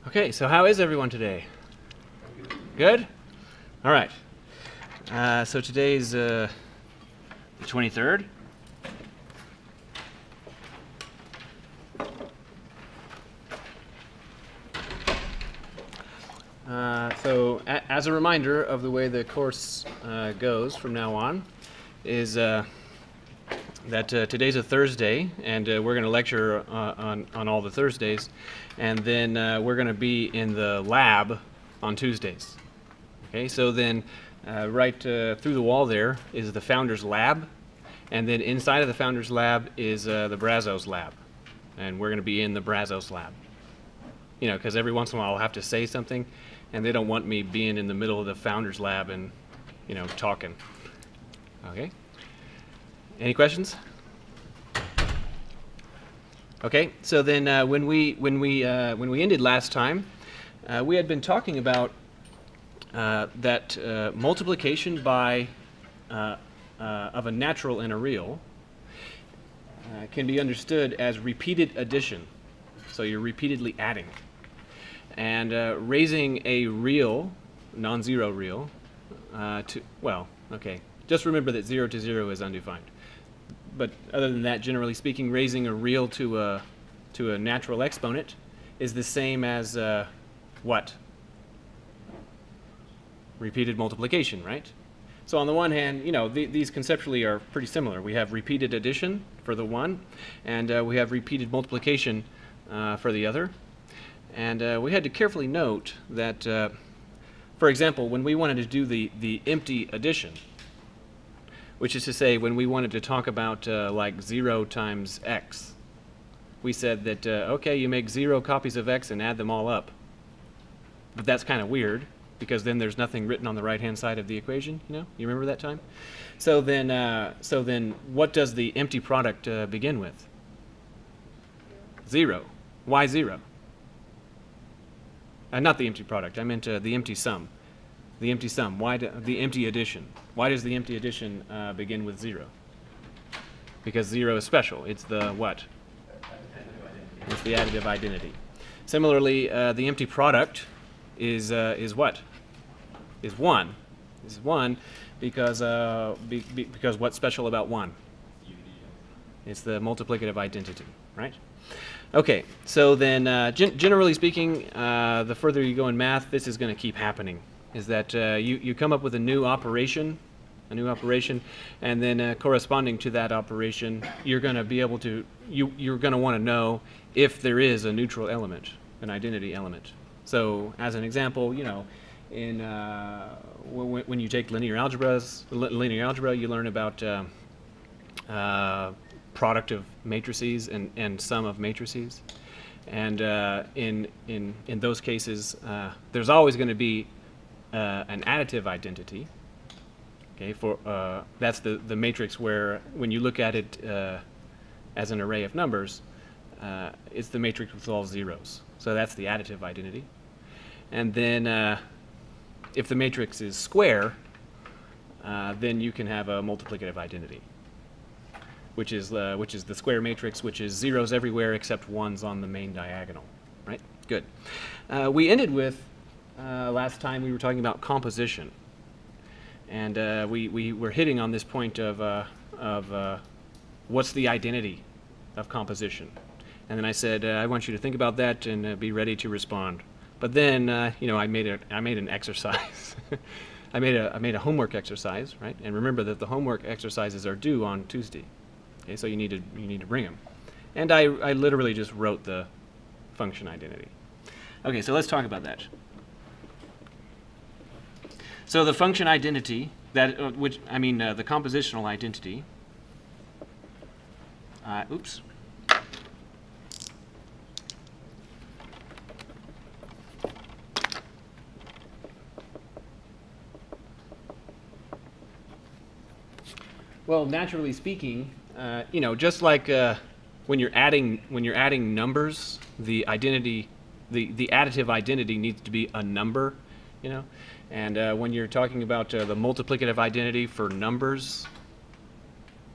Okay, so how is everyone today? Good? All right. So today's the 23rd. So as a reminder of the way the course goes from now on is that today's a Thursday, and we're going to lecture on all the Thursdays, and then we're going to be in the lab on Tuesdays. Okay, so then right through the wall there is the Founders Lab, and then inside of the Founders Lab is the Brazos Lab, and we're going to be in the Brazos Lab. You know, because every once in a while I'll have to say something, and they don't want me being in the middle of the Founders Lab and, you know, talking. Okay? Any questions? Okay, so then when we ended last time, we had been talking about that multiplication by of a natural and a real can be understood as repeated addition. So you're repeatedly adding, and raising a real, non-zero real, to, well, okay, just remember that 0 to 0 is undefined. But other than that, generally speaking, raising a real to a natural exponent is the same as what? Repeated multiplication, right? So on the one hand, you know, these conceptually are pretty similar. We have repeated addition for the one, and we have repeated multiplication for the other. And we had to carefully note that, for example, when we wanted to do the empty addition, which is to say when we wanted to talk about like 0 times x, we said that, okay, you make 0 copies of x and add them all up. But that's kind of weird, because then there's nothing written on the right-hand side of the equation, you know? You remember that time? So then what does the empty product begin with? 0. Why 0? Not the empty product. I meant the empty sum. The empty sum. Why the empty addition? Why does the empty addition begin with 0? Because 0 is special. It's the what? It's the additive identity. Similarly, the empty product is what? Is 1. Is 1 because because what's special about 1? It's the multiplicative identity, right? Okay, so then generally speaking, the further you go in math, this is going to keep happening. Is that you come up with a new operation, and then corresponding to that operation, you're going to be able to, you're going to want to know if there is a neutral element, an identity element. So as an example, you know, in when you take linear algebra, you learn about product of matrices and sum of matrices, and in those cases, there's always going to be an additive identity. Okay, for that's the matrix where when you look at it as an array of numbers, it's the matrix with all zeros. So that's the additive identity. And then if the matrix is square, then you can have a multiplicative identity, which is the square matrix, which is zeros everywhere except ones on the main diagonal. Right? Good. We ended with last time we were talking about composition, and we were hitting on this point of what's the identity of composition. And then I said I want you to think about that and be ready to respond. But then you know, I made an exercise. I made a homework exercise, right? And remember that the homework exercises are due on Tuesday. Okay, so you need to bring them. And I literally just wrote the function identity. Okay, so let's talk about that. So the function identity, that the compositional identity. Oops. Well, naturally speaking, you know, just like when you're adding numbers, the identity, the additive identity needs to be a number, you know, and when you're talking about the multiplicative identity for numbers,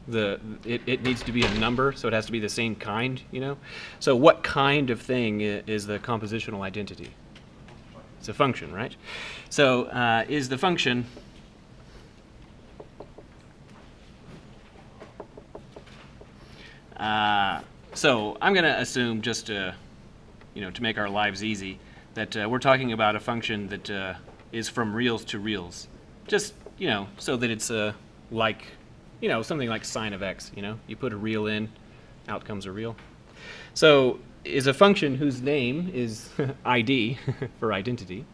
It needs to be a number, so it has to be the same kind, you know? So what kind of thing is the compositional identity? It's a function, right? So is the function so I'm going to assume, just to, you know, to make our lives easy, that we're talking about a function that is from reals to reals. Just, you know, so that it's like, you know, something like sine of x, you know? You put a real in, out comes a real. So is a function whose name is ID for identity,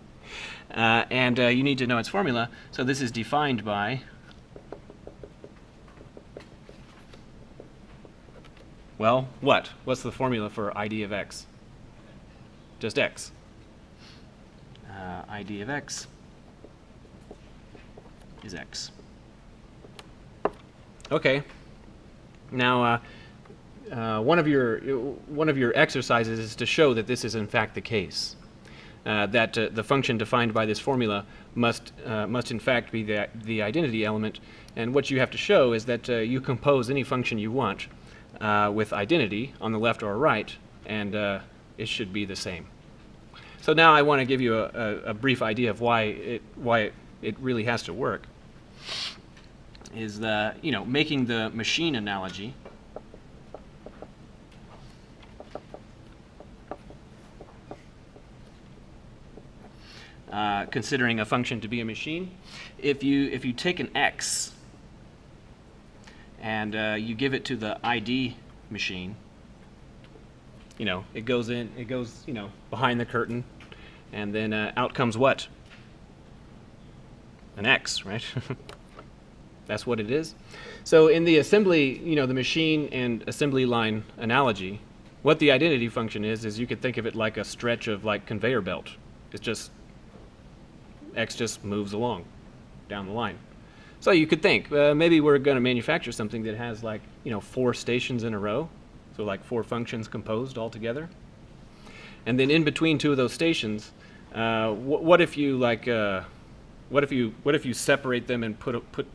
and you need to know its formula. So this is defined by, well, what? What's the formula for ID of x? Just x. ID of x is x. Okay. Now, one of your exercises is to show that this is in fact the case. That the function defined by this formula must in fact be the identity element. And what you have to show is that you compose any function you want with identity on the left or right, and it should be the same. So now I want to give you a brief idea of why it really has to work. Is making the machine analogy. Considering a function to be a machine, if you take an x and you give it to the ID machine, you know, it goes you know, behind the curtain, and then out comes what? An x, right? That's what it is. So in the assembly, you know, the machine and assembly line analogy, what the identity function is you could think of it like a stretch of like conveyor belt. It's just x just moves along down the line. So you could think maybe we're going to manufacture something that has, like, you know, 4 stations in a row, so like 4 functions composed all together. And then in between 2 of those stations, what if you like what if you separate them and put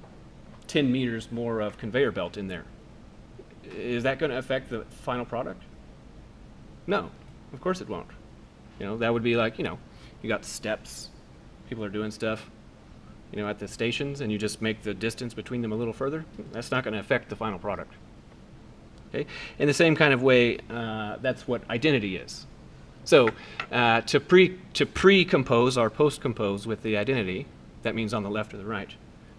10 meters more of conveyor belt in there? Is that going to affect the final product? No, of course it won't. You know, that would be like, you know, you got steps, people are doing stuff, you know, at the stations, and you just make the distance between them a little further. That's not going to affect the final product. Okay? In the same kind of way, that's what identity is. So to pre-compose or post-compose with the identity, that means on the left or the right,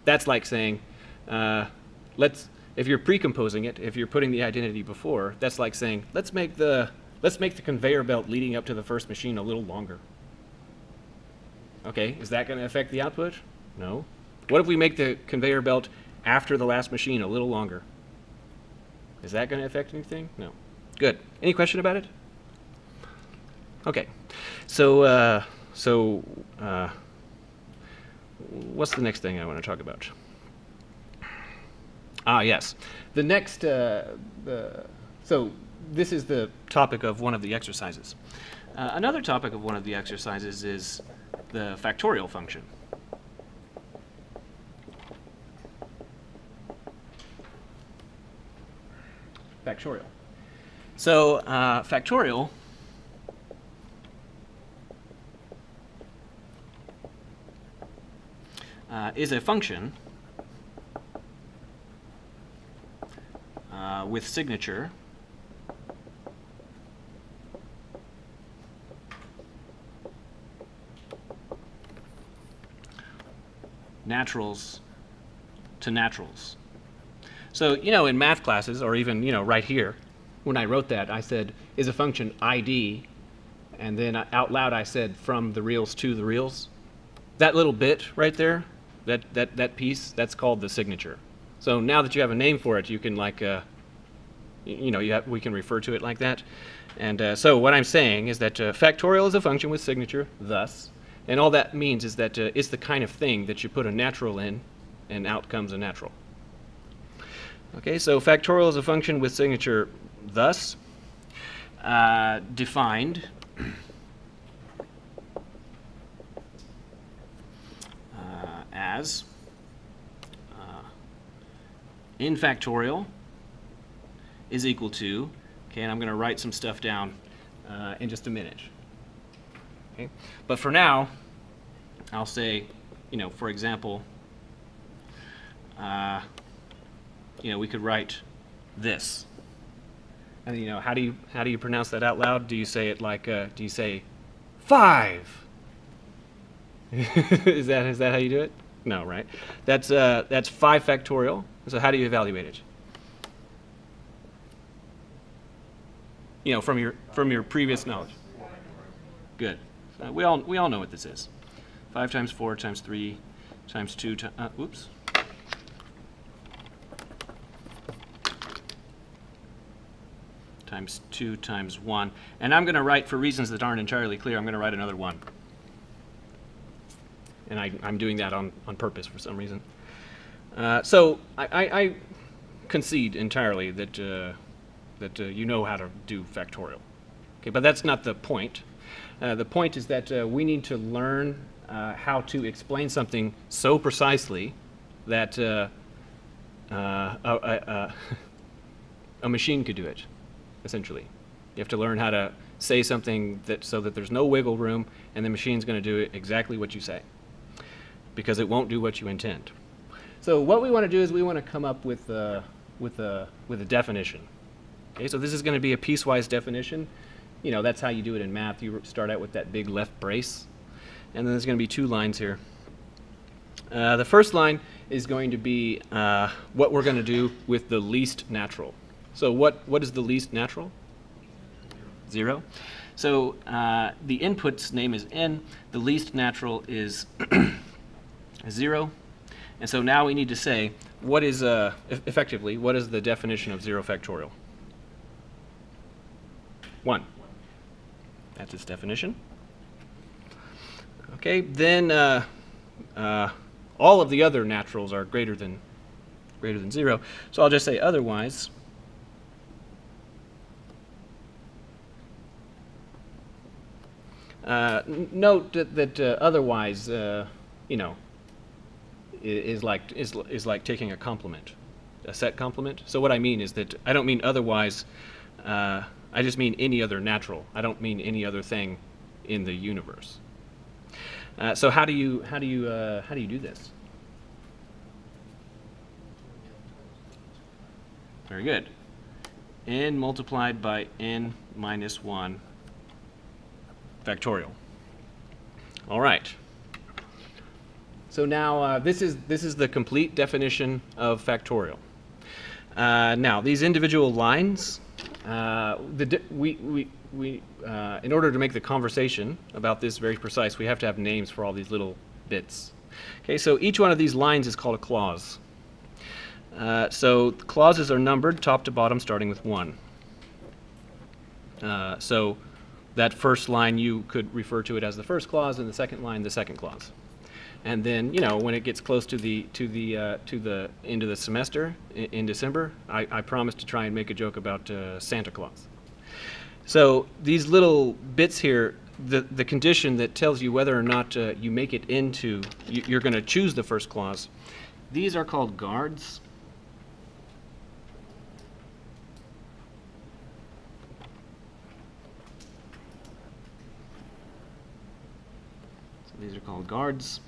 that's like saying, if you're pre-composing it, if you're putting the identity before, that's like saying, let's make the conveyor belt leading up to the first machine a little longer. Okay, is that going to affect the output? No. What if we make the conveyor belt after the last machine a little longer? Is that going to affect anything? No. Good. Any question about it? Okay. So what's the next thing I want to talk about? Yes. The next, so this is the topic of one of the exercises. Another topic of one of the exercises is the factorial function. Factorial. So factorial is a function with signature naturals to naturals. So, you know, in math classes, or even, you know, right here, when I wrote that, I said, is a function ID, and then out loud I said, from the reals to the reals. That little bit right there, that piece, that's called the signature. So now that you have a name for it, you can, like, you know, we can refer to it like that. And so what I'm saying is that factorial is a function with signature, thus, and all that means is that it's the kind of thing that you put a natural in, and out comes a natural. Okay, so factorial is a function with signature thus, defined as n factorial is equal to, okay, and I'm going to write some stuff down in just a minute. Okay? But for now, I'll say, for example, we could write this. And how do you pronounce that out loud? Do you say it like do you say 5? is that how you do it? No, right? That's 5 factorial. So how do you evaluate it? From your previous knowledge. Good. We all know what this is. 5 times 4 times 3 times 2 oops. Times 2 times 1. And I'm going to write, for reasons that aren't entirely clear, I'm going to write another 1. And I'm doing that on purpose for some reason. So I concede entirely that you know how to do factorial. Okay, but that's not the point. The point is that we need to learn how to explain something so precisely that a machine could do it, essentially. You have to learn how to say something so that there's no wiggle room, and the machine's going to do exactly what you say, because it won't do what you intend. So what we want to do is we want to come up with a definition. Okay, so this is going to be a piecewise definition. That's how you do it in math. You start out with that big left brace, and then there's going to be 2 lines here. The first line is going to be what we're going to do with the least natural. So what is the least natural? 0. So the input's name is n. The least natural is 0. And so now we need to say, what is effectively, what is the definition of 0 factorial? 1. That's its definition. Okay, then all of the other naturals are greater than 0. So I'll just say otherwise. Note that otherwise, is like taking a complement, a set complement. So what I mean is that I don't mean otherwise. I just mean any other natural. I don't mean any other thing in the universe. So how do you do this? Very good. N multiplied by n minus 1 factorial. All right. So now this is the complete definition of factorial. Now these individual lines, in order to make the conversation about this very precise, we have to have names for all these little bits. Okay, so each one of these lines is called a clause. So clauses are numbered top to bottom, starting with 1. So that first line, you could refer to it as the first clause, and the second line, the second clause. And then, when it gets close to the end of the semester in December, I promise to try and make a joke about Santa Claus. So these little bits here, the condition that tells you whether or not you make it into, you're going to choose the first clause. These are called guards. So these are called guards.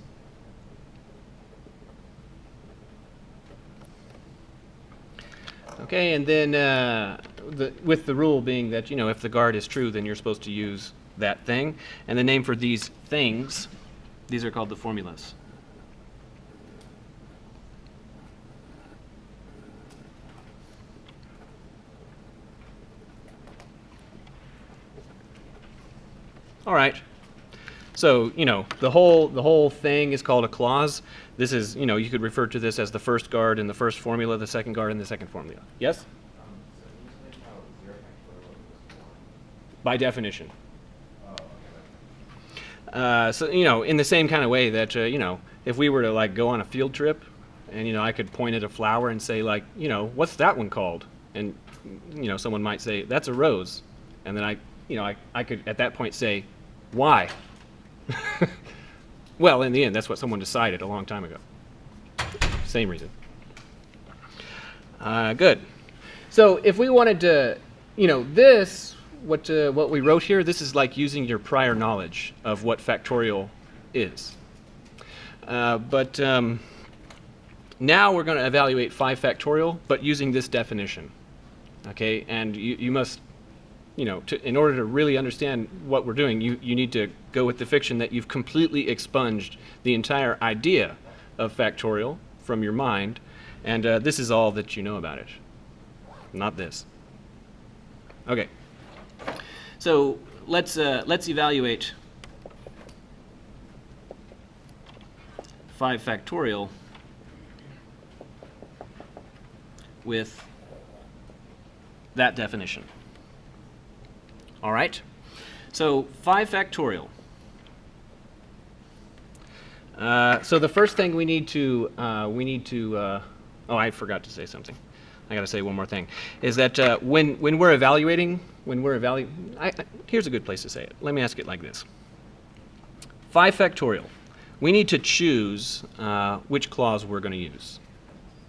Okay, and then with the rule being that, if the guard is true, then you're supposed to use that thing. And the name for these things, these are called the formulas. All right. So, the whole thing is called a clause. This is, you could refer to this as the first guard in the first formula, the second guard in the second formula. Yes? By definition. So, in the same kind of way that, if we were to go on a field trip and, I could point at a flower and say what's that one called? And, someone might say, that's a rose. And then I could at that point say, why? Well, in the end, that's what someone decided a long time ago. Same reason. Good. So if we wanted to, this, what we wrote here, this is like using your prior knowledge of what factorial is. But now we're going to evaluate 5 factorial, but using this definition. Okay, and you must, in order to really understand what we're doing, you need to go with the fiction that you've completely expunged the entire idea of factorial from your mind, and this is all that you know about it, not this. Okay, so let's evaluate 5 factorial with that definition. All right, so 5 factorial. So the first thing we need to oh, I forgot to say something. I got to say one more thing, is that when we're evaluating, here's a good place to say it. Let me ask it like this. 5 factorial. We need to choose which clause we're going to use.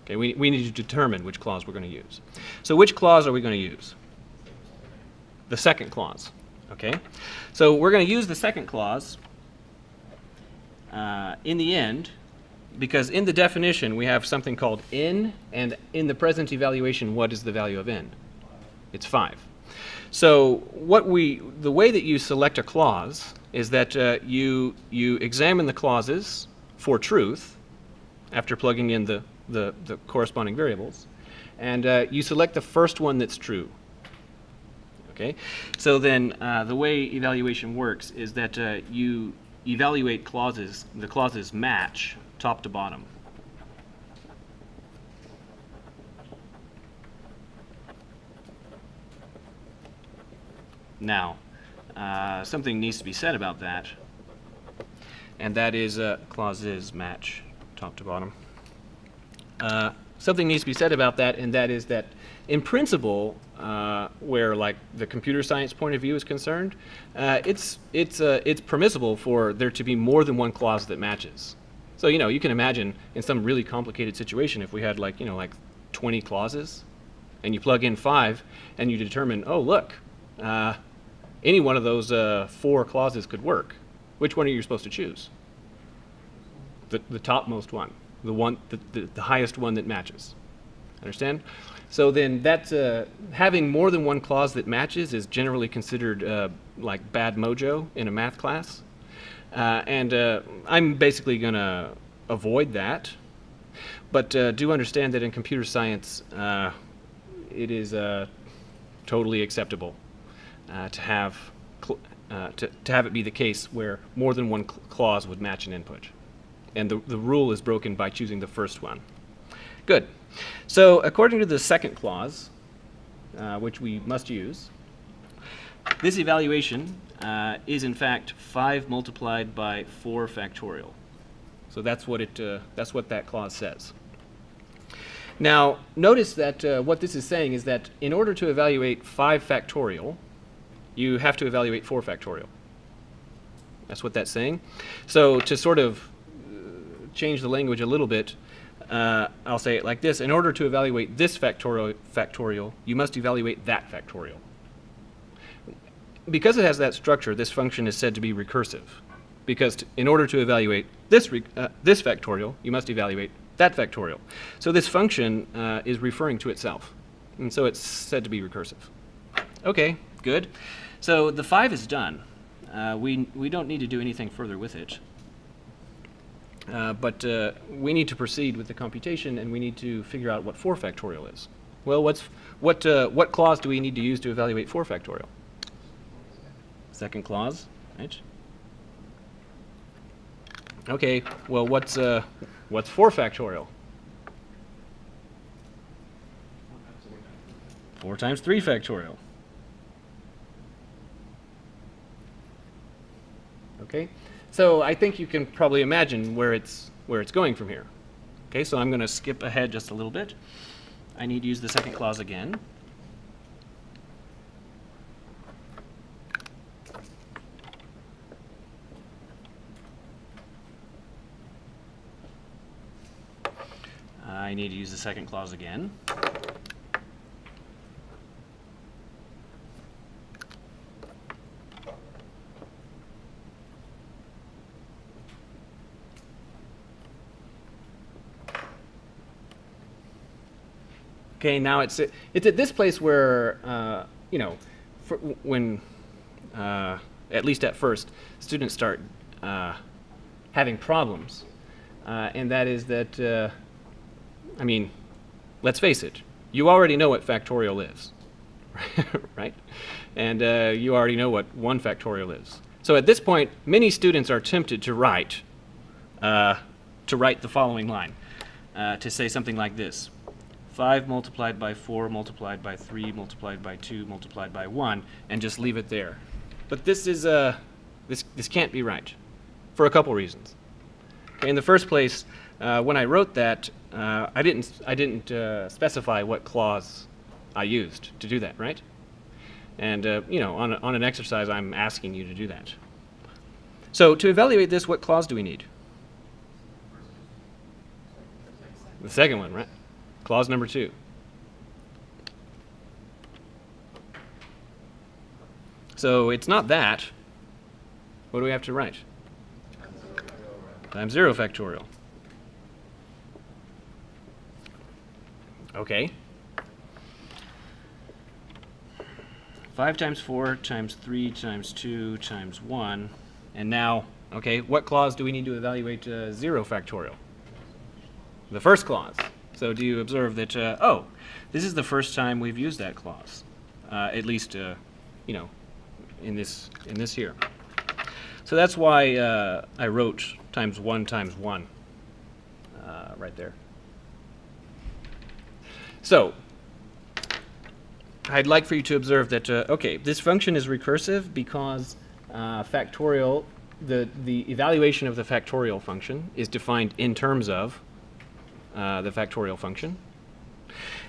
Okay, we need to determine which clause we're going to use. So which clause are we going to use? The second clause. Okay, so we're going to use the second clause in the end, because in the definition we have something called n, and in the present evaluation, what is the value of n? It's 5. So the way that you select a clause is that you examine the clauses for truth after plugging in the corresponding variables, and you select the first one that's true. Okay, so then the way evaluation works is that you evaluate clauses. The clauses match top to bottom. Now, something needs to be said about that, and that is clauses match top to bottom. Something needs to be said about that, and that is that in principle, where like the computer science point of view is concerned, it's permissible for there to be more than one clause that matches. So you can imagine in some really complicated situation, if we had like 20 clauses, and you plug in 5, and you determine, oh look, any one of those 4 clauses could work. Which one are you supposed to choose? The topmost one, the highest one that matches. Understand? So then that's having more than one clause that matches is generally considered like bad mojo in a math class, and I'm basically going to avoid that. But do understand that in computer science, it is totally acceptable to have it be the case where more than one clause would match an input, and the rule is broken by choosing the first one. Good. So according to the second clause, which we must use, this evaluation is in fact 5 multiplied by 4 factorial. So that's what that clause says. Now notice that what this is saying is that in order to evaluate 5 factorial, you have to evaluate 4 factorial. That's what that's saying. So to sort of change the language a little bit, I'll say it like this. In order to evaluate this factorial, you must evaluate that factorial. Because it has that structure, this function is said to be recursive. Because in order to evaluate this factorial, you must evaluate that factorial. So this function is referring to itself. And so it's said to be recursive. Okay, good. So the 5 is done. We don't need to do anything further with it. But we need to proceed with the computation, and we need to figure out what 4 factorial is. Well, what clause do we need to use to evaluate 4 factorial? Second clause, right? Okay. Well, what's 4 factorial? 4 times 3 factorial. Okay. So I think you can probably imagine where it's going from here. Okay, so I'm going to skip ahead just a little bit. I need to use the second clause again. I need to use the second clause again. Okay, now it's at this place where you know, when at least at first, students start having problems, and that is that I mean, let's face it, you already know what factorial is, right? And you already know what 1 factorial is. So at this point, many students are tempted to write the following line, to say something like this: 5 multiplied by 4 multiplied by 3 multiplied by 2 multiplied by 1, and just leave it there. But this is this can't be right, for a couple reasons. Okay, in the first place, when I wrote that, I didn't specify what clause I used to do that, right? And you know, on an exercise, I'm asking you to do that. So to evaluate this, what clause do we need? The second one, right? Clause number 2. So it's not that. What do we have to write? Times 0 factorial. Okay. 5 times 4 times 3 times 2 times 1. And now, okay, what clause do we need to evaluate 0 factorial? The first clause. So do you observe that, oh, this is the first time we've used that clause, at least, you know, in this here. So that's why I wrote times 1 times 1 right there. So I'd like for you to observe that, okay, this function is recursive because factorial, the evaluation of the factorial function is defined in terms of the factorial function.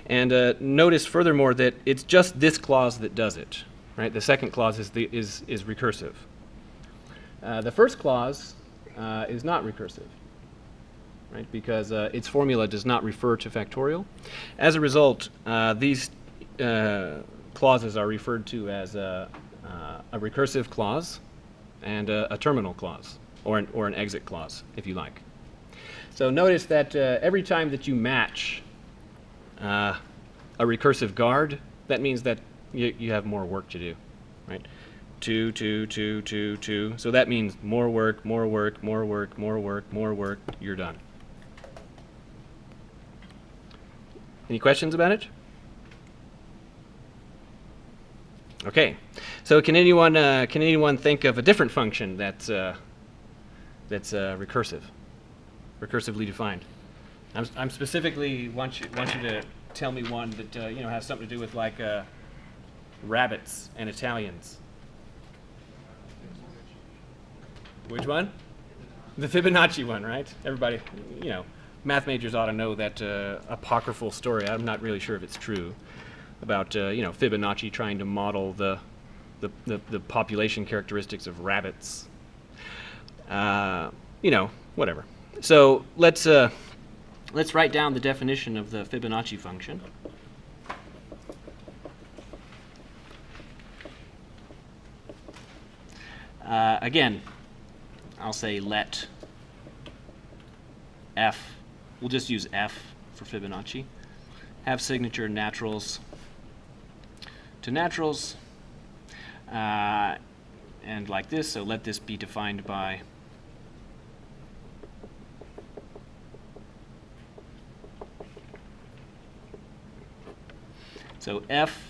And notice furthermore that it's just this clause that does it, right? The second clause is recursive. The first clause is not recursive, right? Because its formula does not refer to factorial. As a result, these clauses are referred to as a recursive clause and a terminal clause, or an exit clause, if you like. So notice that every time that you match a recursive guard, that means that you have more work to do, right? 2, 2, 2, 2, 2. So that means more work, more work, more work, more work, more work. You're done. Any questions about it? Okay. So can anyone think of a different function that's recursive? Recursively defined. I'm specifically want you to tell me one that you know, has something to do with like rabbits and Italians. Which one? The Fibonacci one, right? Everybody, you know, math majors ought to know that apocryphal story. I'm not really sure if it's true about you know, Fibonacci trying to model the population characteristics of rabbits. You know, whatever. So let's write down the definition of the Fibonacci function. Again, I'll say let f, we'll just use f for Fibonacci, have signature naturals to naturals, and like this, so let this be defined by so f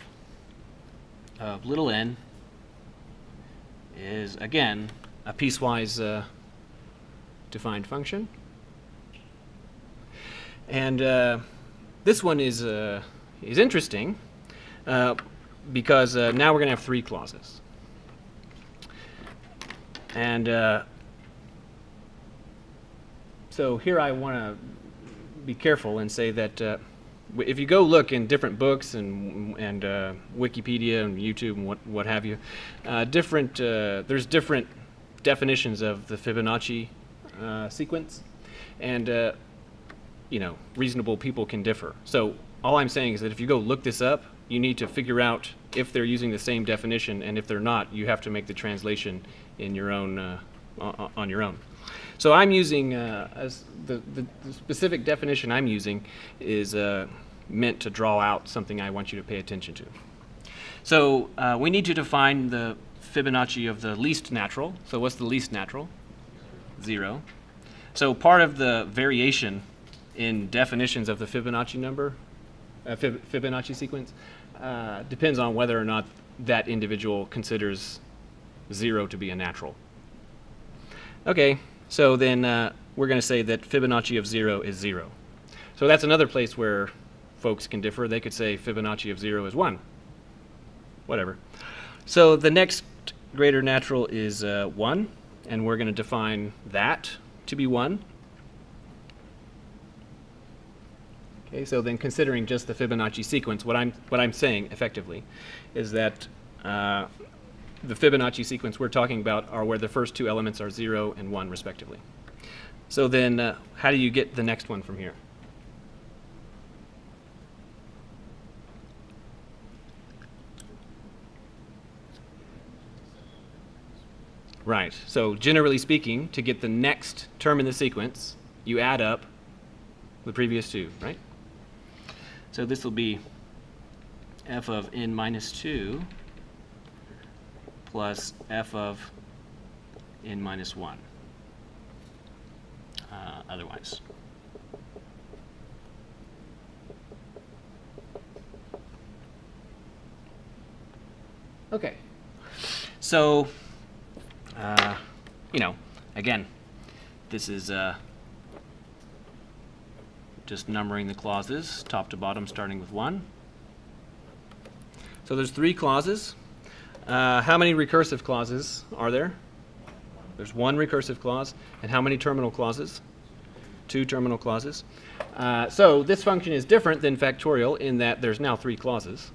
of little n is, again, a piecewise defined function. And this one is interesting because now we're going to have 3 clauses. And so here I want to be careful and say that if you go look in different books and Wikipedia and YouTube and what have you, there's different definitions of the Fibonacci sequence, and you know, reasonable people can differ. So all I'm saying is that if you go look this up, you need to figure out if they're using the same definition, and if they're not, you have to make the translation in your own on your own. So I'm using as the specific definition I'm using is meant to draw out something I want you to pay attention to. So we need to define the Fibonacci of the least natural. So what's the least natural? 0. So part of the variation in definitions of the Fibonacci number, Fibonacci sequence, depends on whether or not that individual considers 0 to be a natural. Okay, so then we're going to say that Fibonacci of 0 is 0. So that's another place where folks can differ. They could say Fibonacci of 0 is 1. Whatever. So the next greater natural is 1, and we're going to define that to be 1. Okay, so then considering just the Fibonacci sequence, what I'm saying effectively is that the Fibonacci sequence we're talking about are where the first two elements are 0 and 1 respectively. So then how do you get the next one from here? Right, so generally speaking, to get the next term in the sequence, you add up the previous two, right? So this will be f of n minus 2 plus f of n minus 1 otherwise. Okay, so you know, again, this is just numbering the clauses, top to bottom, starting with 1. So there's 3 clauses. How many recursive clauses are there? There's 1 recursive clause. And how many terminal clauses? 2 terminal clauses. So this function is different than factorial in that there's now 3 clauses.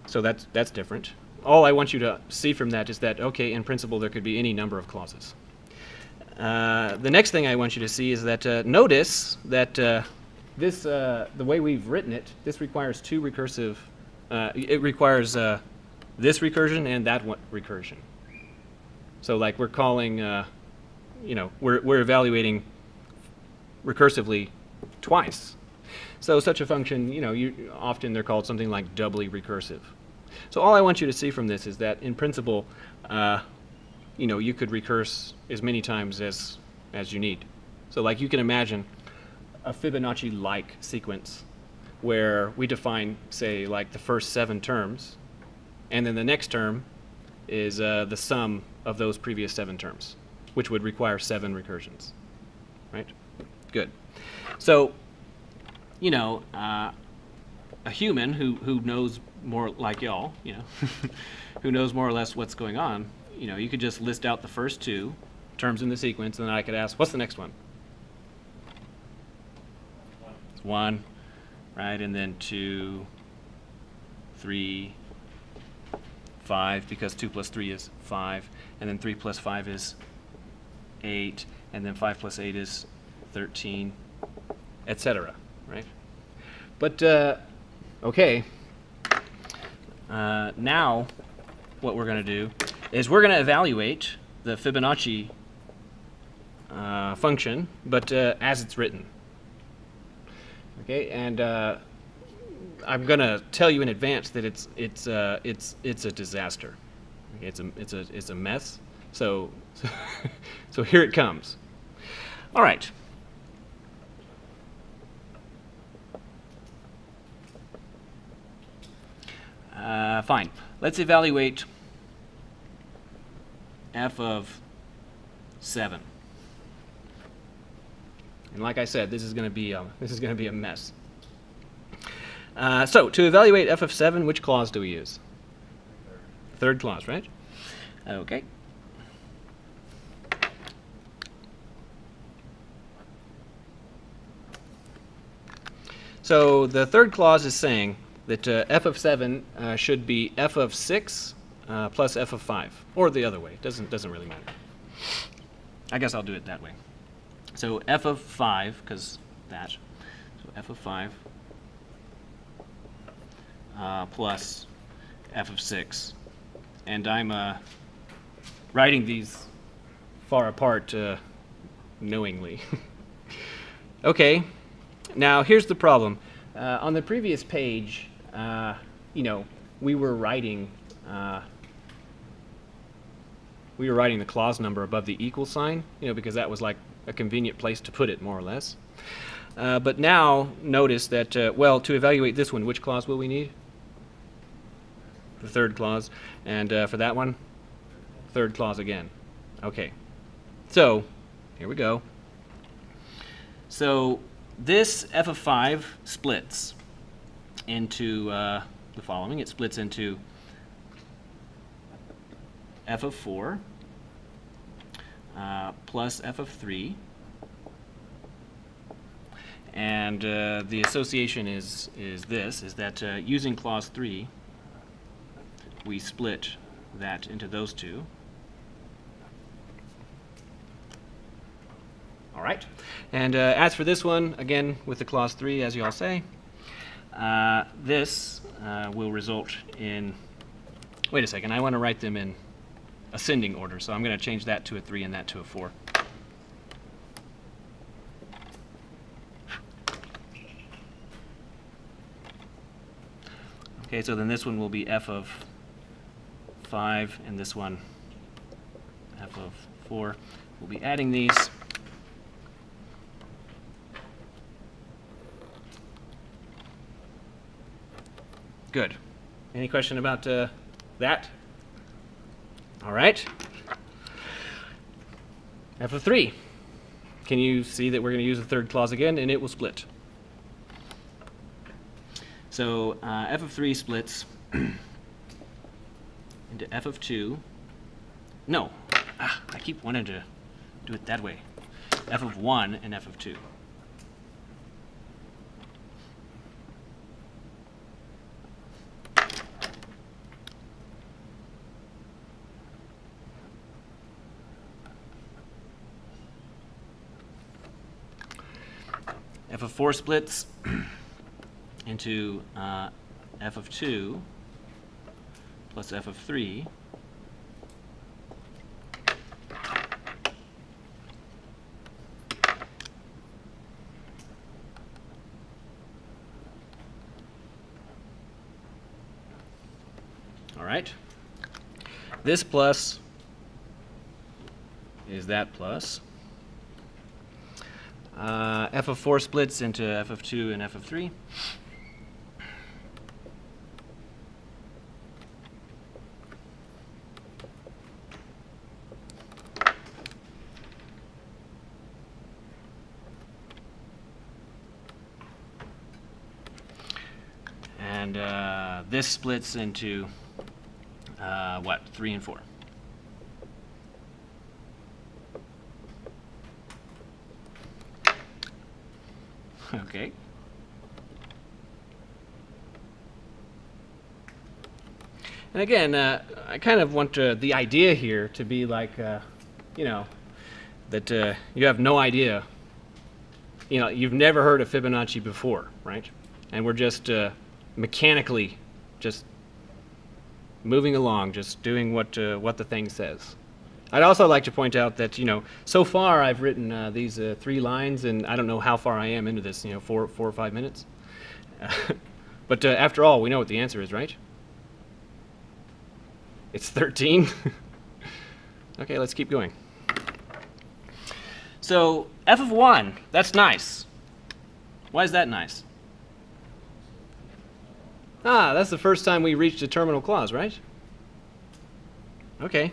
So that's different. All I want you to see from that is that, okay, in principle, there could be any number of clauses. The next thing I want you to see is that notice that this, the way we've written it, this requires 2 recursive. It requires this recursion and that one recursion. So, like, we're calling, you know, we're evaluating recursively twice. So, such a function, you know, often they're called something like doubly recursive. So all I want you to see from this is that, in principle, you know, you could recurse as many times as you need. So, like, you can imagine a Fibonacci-like sequence where we define, say, like the first 7 terms, and then the next term is the sum of those previous 7 terms, which would require 7 recursions, right? Good. So, you know, a human who knows more, like y'all, you know, who knows more or less what's going on, you know, you could just list out the first 2 terms in the sequence, and then I could ask, what's the next one? 1, right? And then 2, 3, 5, because 2 plus 3 is 5, and then 3 plus 5 is 8, and then 5 plus 8 is 13, etc., right? But, okay. Now, what we're going to do is we're going to evaluate the Fibonacci function, but as it's written. Okay, and I'm going to tell you in advance that it's a disaster. Okay, it's a mess. So so here it comes. All right. Fine. Let's evaluate f of 7. And like I said, this is going to be a mess. So to evaluate f of 7, which clause do we use? Third clause, right? Okay. So the third clause is saying that f of 7 should be f of 6 plus f of 5, or the other way. Doesn't really matter. I guess I'll do it that way. So f of 5, because that. So f of 5 plus f of 6, and I'm writing these far apart knowingly. Okay. Now here's the problem. On the previous page, you know, we were writing the clause number above the equal sign, you know, because that was like a convenient place to put it, more or less. But now notice that, well, to evaluate this one, which clause will we need? The third clause. And for that one, third clause again. Okay. So here we go. So this f of 5 splits into the following. It splits into f of 4 plus f of 3. And the association is that using clause 3, we split that into those two. All right. And as for this one, again, with the clause 3, as you all say, this will result in, wait a second, I want to write them in ascending order, so I'm going to change that to a 3 and that to a 4. Okay, so then this one will be f of 5, and this one f of 4. We'll be adding these. Good. Any question about that? All right. F of 3. Can you see that we're going to use the third clause again, and it will split? So f of 3 splits into f of 2. No, I keep wanting to do it that way. F of 1 and f of 2. F of 4 splits into f of 2 plus f of 3. All right. This plus is that plus. F of 4 splits into f of 2 and f of 3. And this splits into what? 3 and 4. Okay. And again, I kind of want the idea here to be like, you know, that you have no idea. You know, you've never heard of Fibonacci before, right? And we're just mechanically just moving along, just doing what the thing says. I'd also like to point out that, you know, so far I've written these 3 lines, and I don't know how far I am into this, you know, 4 or 5 minutes. But after all, we know what the answer is, right? It's 13. Okay, let's keep going. So f of 1, that's nice. Why is that nice? Ah, that's the first time we reached a terminal clause, right? Okay.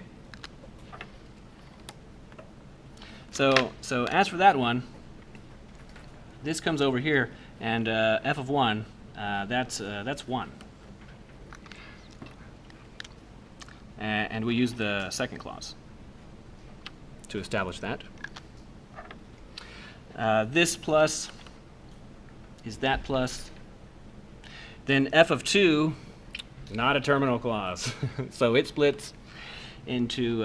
So as for that one, this comes over here, and f of 1, that's 1. And we use the second clause to establish that. This plus is that plus. Then f of 2, not a terminal clause. So it splits into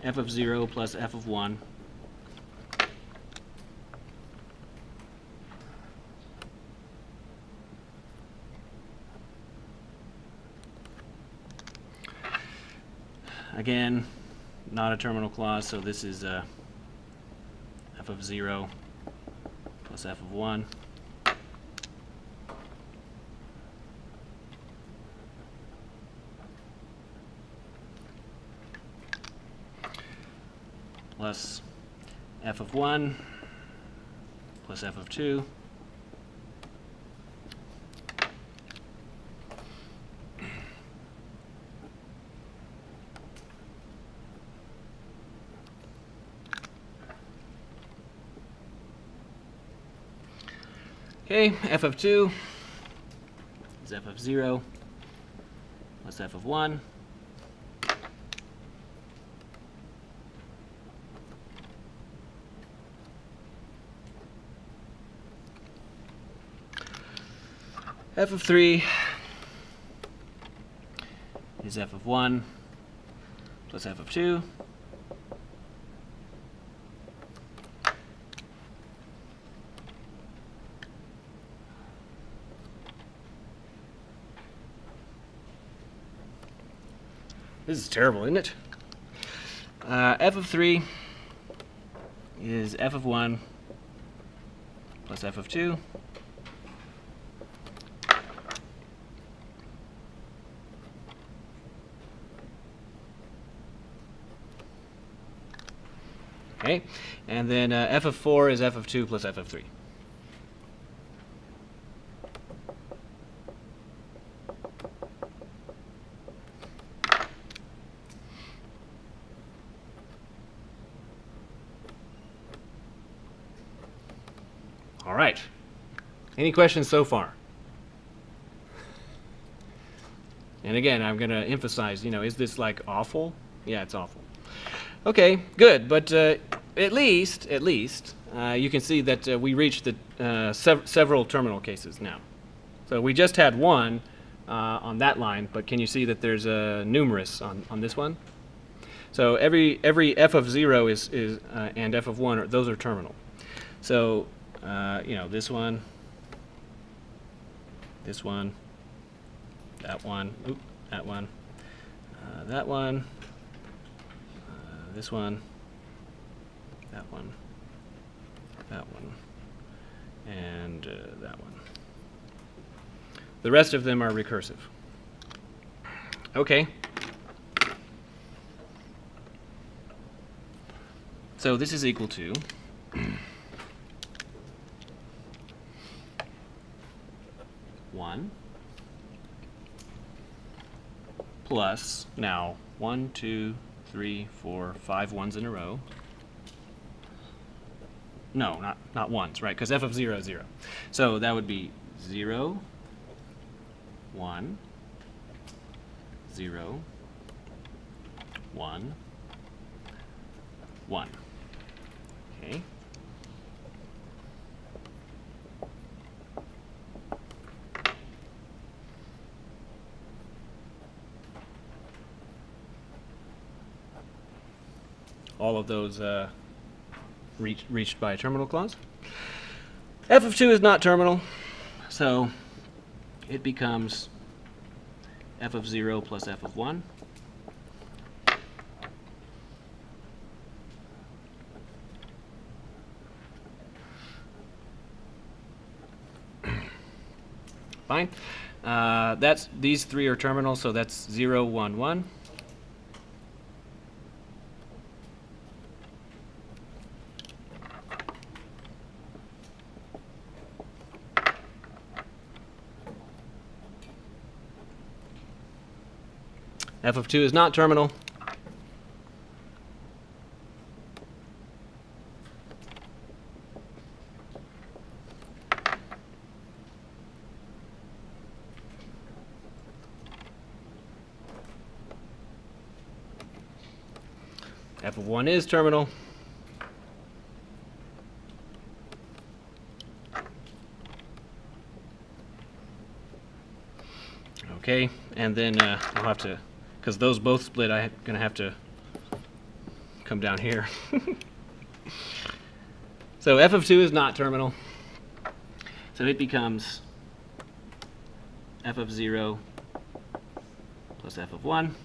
f of 0 plus f of 1. Again, not a terminal clause, so this is f of 0 plus f of 1 plus f of 1 plus f of 2 Okay, f of 2 is f of 0 plus f of 1 f of 3 is f of 1 plus f of 2 This is terrible, isn't it? F of 3 is f of 1 plus f of 2 Okay, and then f of 4 is f of 2 plus f of 3. All right. Any questions so far? And again, I'm going to emphasize, is this like awful? Yeah, it's awful. Okay, good. But at least, you can see that we reached the several terminal cases now. So we just had one on that line, but can you see that there's numerous on this one? So every f of 0 is and f of 1 those are terminal. So this one, that one, that one, that one, this one, that one, and that one. The rest of them are recursive. Okay. So this is equal to plus, now 1, 2, 3, 4, 5 ones in a row. No, not ones, right? Because f of 0 is 0. So that would be 0, 1, 0, 1, 1. Okay. All of those reached by a terminal clause. F of 2 is not terminal, so it becomes f of 0 plus f of 1. Fine. These three are terminal, so that's 0, 1, 1. F of 2 is not terminal. F of 1 is terminal. Okay, and then I'll have to, because those both split, I'm going to have to come down here. So f of 2 is not terminal. So it becomes f of 0 plus f of 1.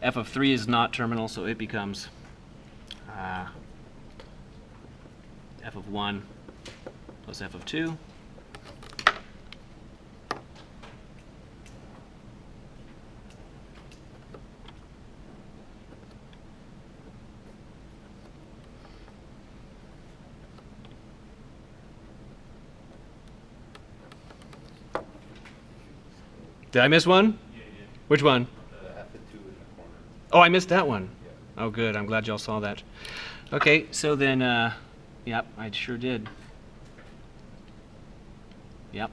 F of 3 is not terminal, so it becomes f of 1 plus f of 2. Did I miss one? Yeah, yeah. Which one? F of 2 in the corner. Oh, I missed that one. Yeah. Oh, good. I'm glad y'all saw that. Okay, so then, yep, I sure did. Yep.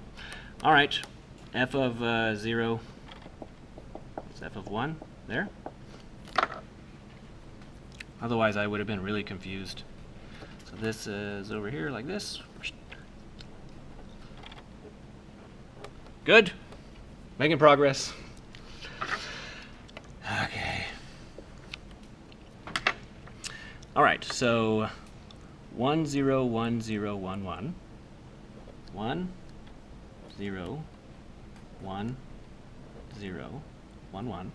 All right. F of 0. It's f of 1 there. Otherwise, I would have been really confused. So this is over here like this. Good. Making progress. Okay. All right, so 1 0 1 0 1 1 1 0 1 0 1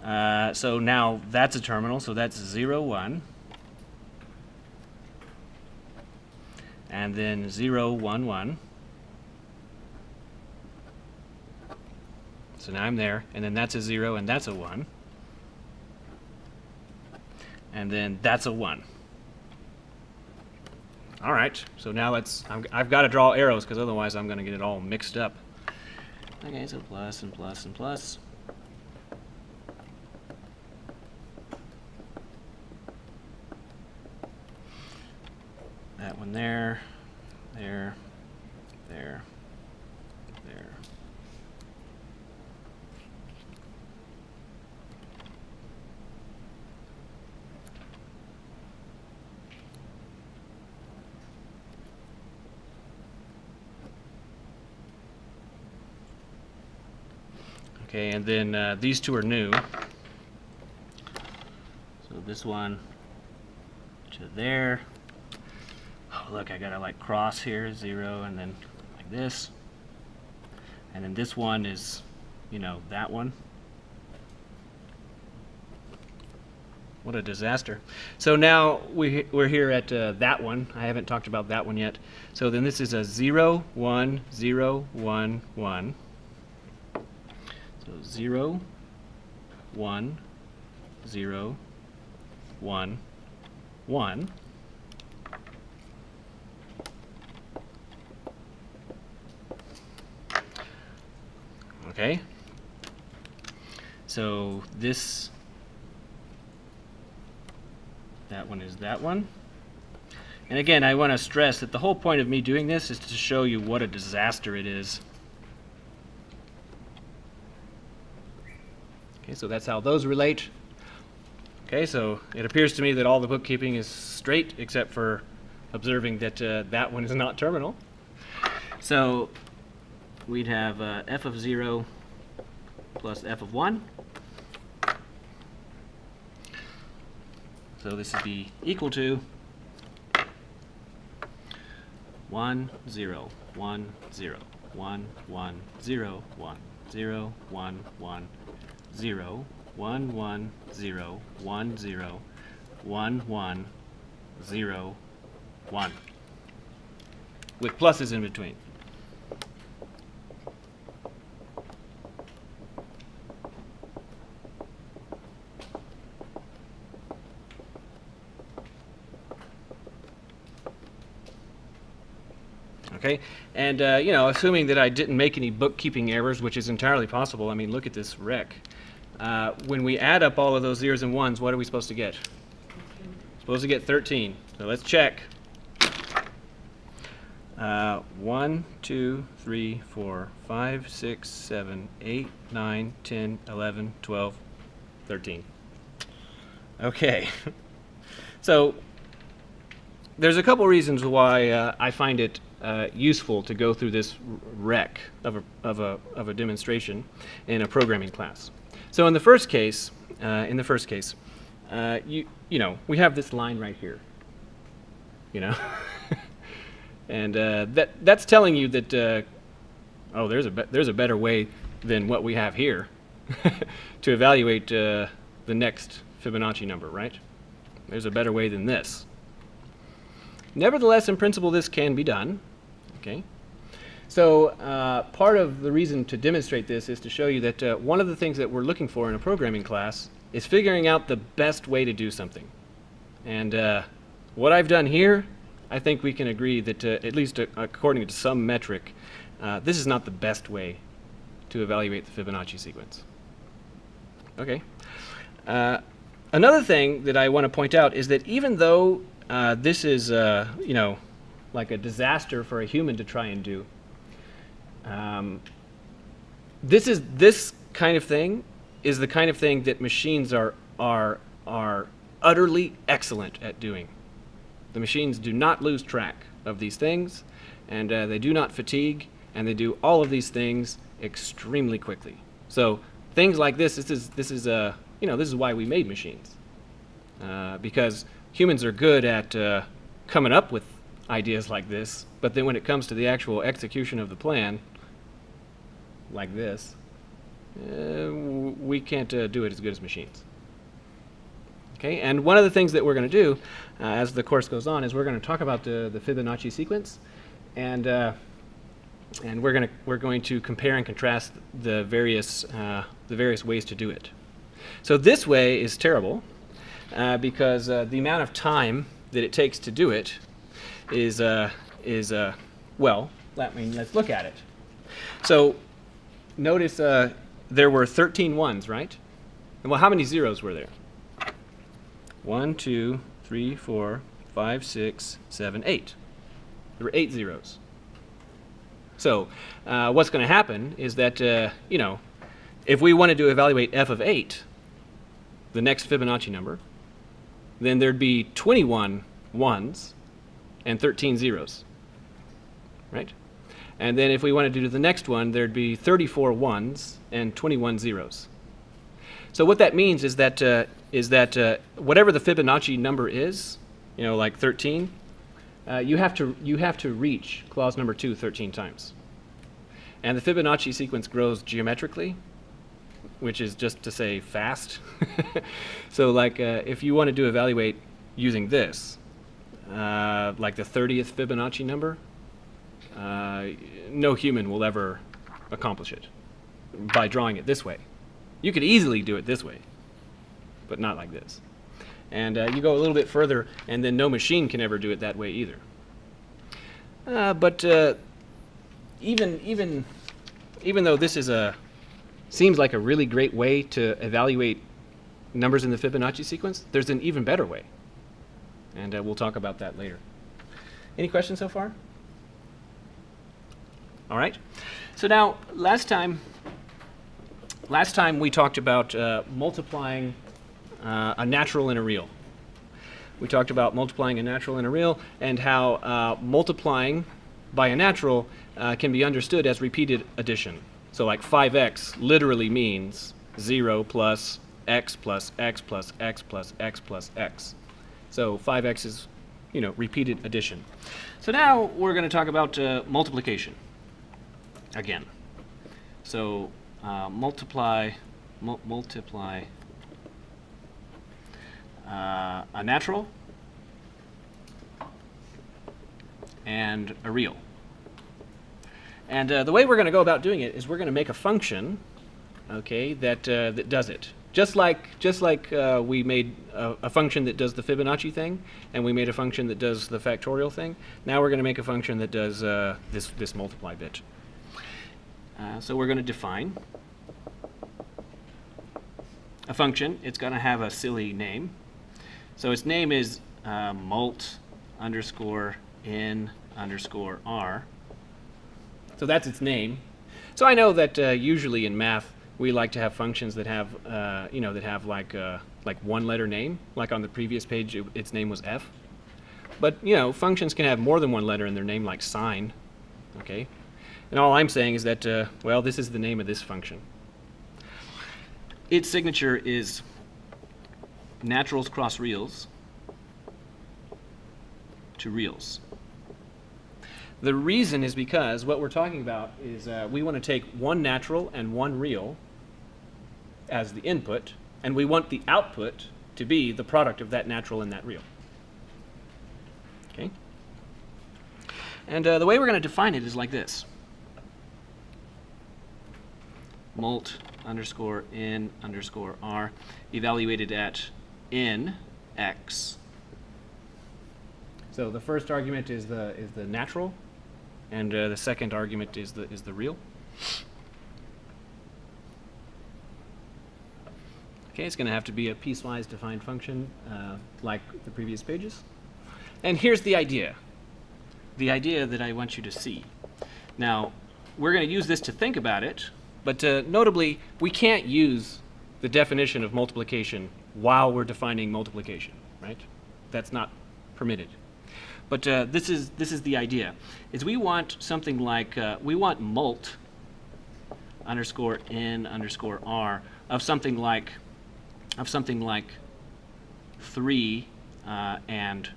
1. So now that's a terminal, so that's 0 1, and then 0 1 1. So now I'm there, and then that's a 0, and that's a 1. And then that's a 1. All right, so now I've got to draw arrows, because otherwise I'm going to get it all mixed up. Okay, so plus and plus and plus. That one there, there, there, there. Okay, and then these two are new. So this one to there. Oh, look, I gotta like cross here, 0, and then like this. And then this one is, you know, that one. What a disaster. So now we're here at that one. I haven't talked about that one yet. So then this is a 0, 1, 0, 1, 1. So 0, 1, 0, 1, 1. Okay. So that one is that one. And again, I want to stress that the whole point of me doing this is to show you what a disaster it is. Okay, so that's how those relate. Okay, so it appears to me that all the bookkeeping is straight except for observing that that one is not terminal. So we'd have f of 0 plus f of 1. So this would be equal to 1 0 1 0 1 1 0 1 0 1 1 0 1 1 0 1 0 1 1 0 1 with pluses in between. Okay, and you know, assuming that I didn't make any bookkeeping errors, which is entirely possible. I mean, look at this wreck. When we add up all of those zeros and ones, what are we supposed to get? Supposed to get 13. So let's check. 1, 2, 3, 4, 5, 6, 7, 8, 9, 10, 11, 12, 13. Okay. So there's a couple reasons why I find it useful to go through this wreck of a demonstration in a programming class. So in the first case, you know, we have this line right here. You know, and that's telling you that oh, there's a better way than what we have here to evaluate the next Fibonacci number, right? There's a better way than this. Nevertheless, in principle, this can be done. Okay. So part of the reason to demonstrate this is to show you that one of the things that we're looking for in a programming class is figuring out the best way to do something. And what I've done here, I think we can agree that at least according to some metric, this is not the best way to evaluate the Fibonacci sequence. Okay. Another thing that I want to point out is that even though this is, you know, like a disaster for a human to try and do, this kind of thing is the kind of thing that machines are utterly excellent at doing. The machines do not lose track of these things, and they do not fatigue, and they do all of these things extremely quickly. So things like this is you know, this is why we made machines, because humans are good at coming up with ideas like this, but then when it comes to the actual execution of the plan, like this, we can't do it as good as machines. Okay, and one of the things that we're going to do as the course goes on is we're going to talk about the Fibonacci sequence, and we're going to compare and contrast the various ways to do it. So this way is terrible because the amount of time that it takes to do it is well, I mean, let's look at it. So notice there were 13 ones, right? And well, how many zeros were there? 1, 2, 3, 4, 5, 6, 7, 8. There were 8 zeros. So what's going to happen is that, you know, if we wanted to evaluate f of 8, the next Fibonacci number, then there'd be 21 ones and 13 zeros, right? And then if we wanted to do the next one, there'd be 34 ones and 21 zeros. So what that means is that whatever the Fibonacci number is, you know, like 13, you have to reach clause number 2 13 times. And the Fibonacci sequence grows geometrically, which is just to say fast. So like if you wanted to evaluate using this, like the 30th Fibonacci number, no human will ever accomplish it by drawing it this way. You could easily do it this way, but not like this. And you go a little bit further, and then no machine can ever do it that way either. But even though this is seems like a really great way to evaluate numbers in the Fibonacci sequence, there's an even better way, and we'll talk about that later. Any questions so far? All right. So now, last time we talked about multiplying a natural and a real. We talked about multiplying a natural and a real, and how multiplying by a natural can be understood as repeated addition. So like 5x literally means 0 plus x plus x plus x plus x plus x. So 5x is, you know, repeated addition. So now we're going to talk about multiplication again. So multiply a natural and a real. And the way we're going to go about doing it is we're going to make a function, okay, that does it. Just like we made a function that does the Fibonacci thing, and we made a function that does the factorial thing. Now we're going to make a function that does this multiply bit. So we're going to define a function. It's going to have a silly name. So its name is mult underscore in underscore r. So that's its name. So I know that usually in math we like to have functions that have you know, that have like one letter name. Like on the previous page, its name was f. But you know, functions can have more than one letter in their name, like sine. Okay. And all I'm saying is that well, this is the name of this function. Its signature is naturals cross reals to reals. The reason is because what we're talking about is we want to take one natural and one real as the input, and we want the output to be the product of that natural and that real. Okay? And the way we're going to define it is like this. Mult underscore n underscore r evaluated at n x. So the first argument is the natural, and the second argument is the real. Okay, it's going to have to be a piecewise defined function like the previous pages. And here's the idea that I want you to see. Now, we're going to use this to think about it, but notably, we can't use the definition of multiplication while we're defining multiplication, right? That's not permitted. But this is the idea. Is we want something like we want mult underscore n underscore r of something like 3 and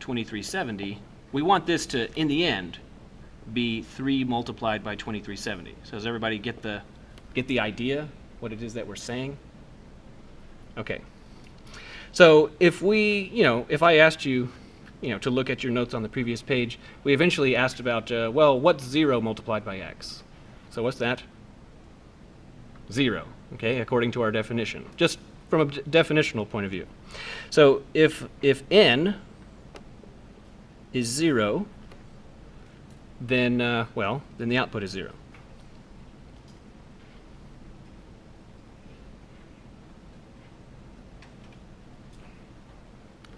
2370. We want this to, in the end, be 3 multiplied by 2370. So does everybody get the idea, what it is that we're saying? Okay. So if if I asked you, to look at your notes on the previous page, we eventually asked about, well, what's 0 multiplied by x? So what's that? 0, okay, according to our definition, just from a definitional point of view. So if n is 0, then, then the output is 0.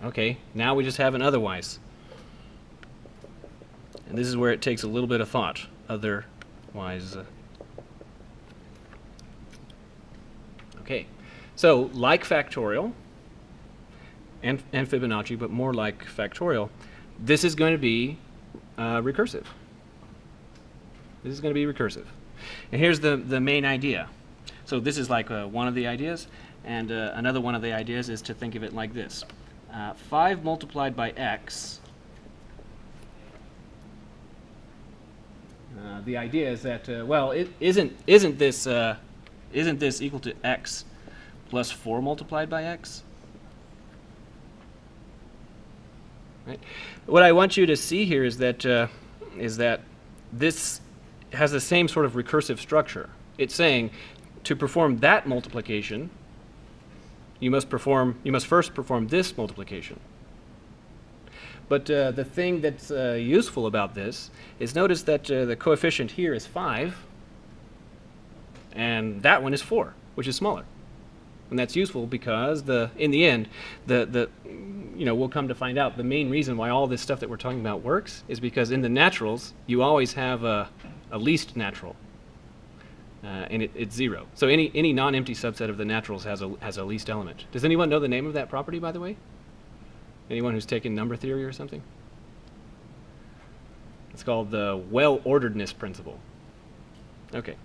Okay, now we just have an otherwise. And this is where it takes a little bit of thought, otherwise. Okay, so like Factorial and Fibonacci, but more like Factorial, this is going to be recursive. This is going to be recursive. And here's the main idea. So this is like one of the ideas, and another one of the ideas is to think of it like this. 5 multiplied by x. The idea is that well, isn't this equal to x plus 4 multiplied by x? Right. What I want you to see here is that this has the same sort of recursive structure. It's saying to perform that multiplication, you must first perform this multiplication. But the thing that's useful about this is notice that the coefficient here is 5, and that one is 4, which is smaller. And that's useful because in the end, we'll come to find out the main reason why all this stuff that we're talking about works is because in the naturals, you always have a least natural. And it's 0. So any non-empty subset of the naturals has a least element. Does anyone know the name of that property, by the way? Anyone who's taken number theory or something? It's called the well-orderedness principle. Okay.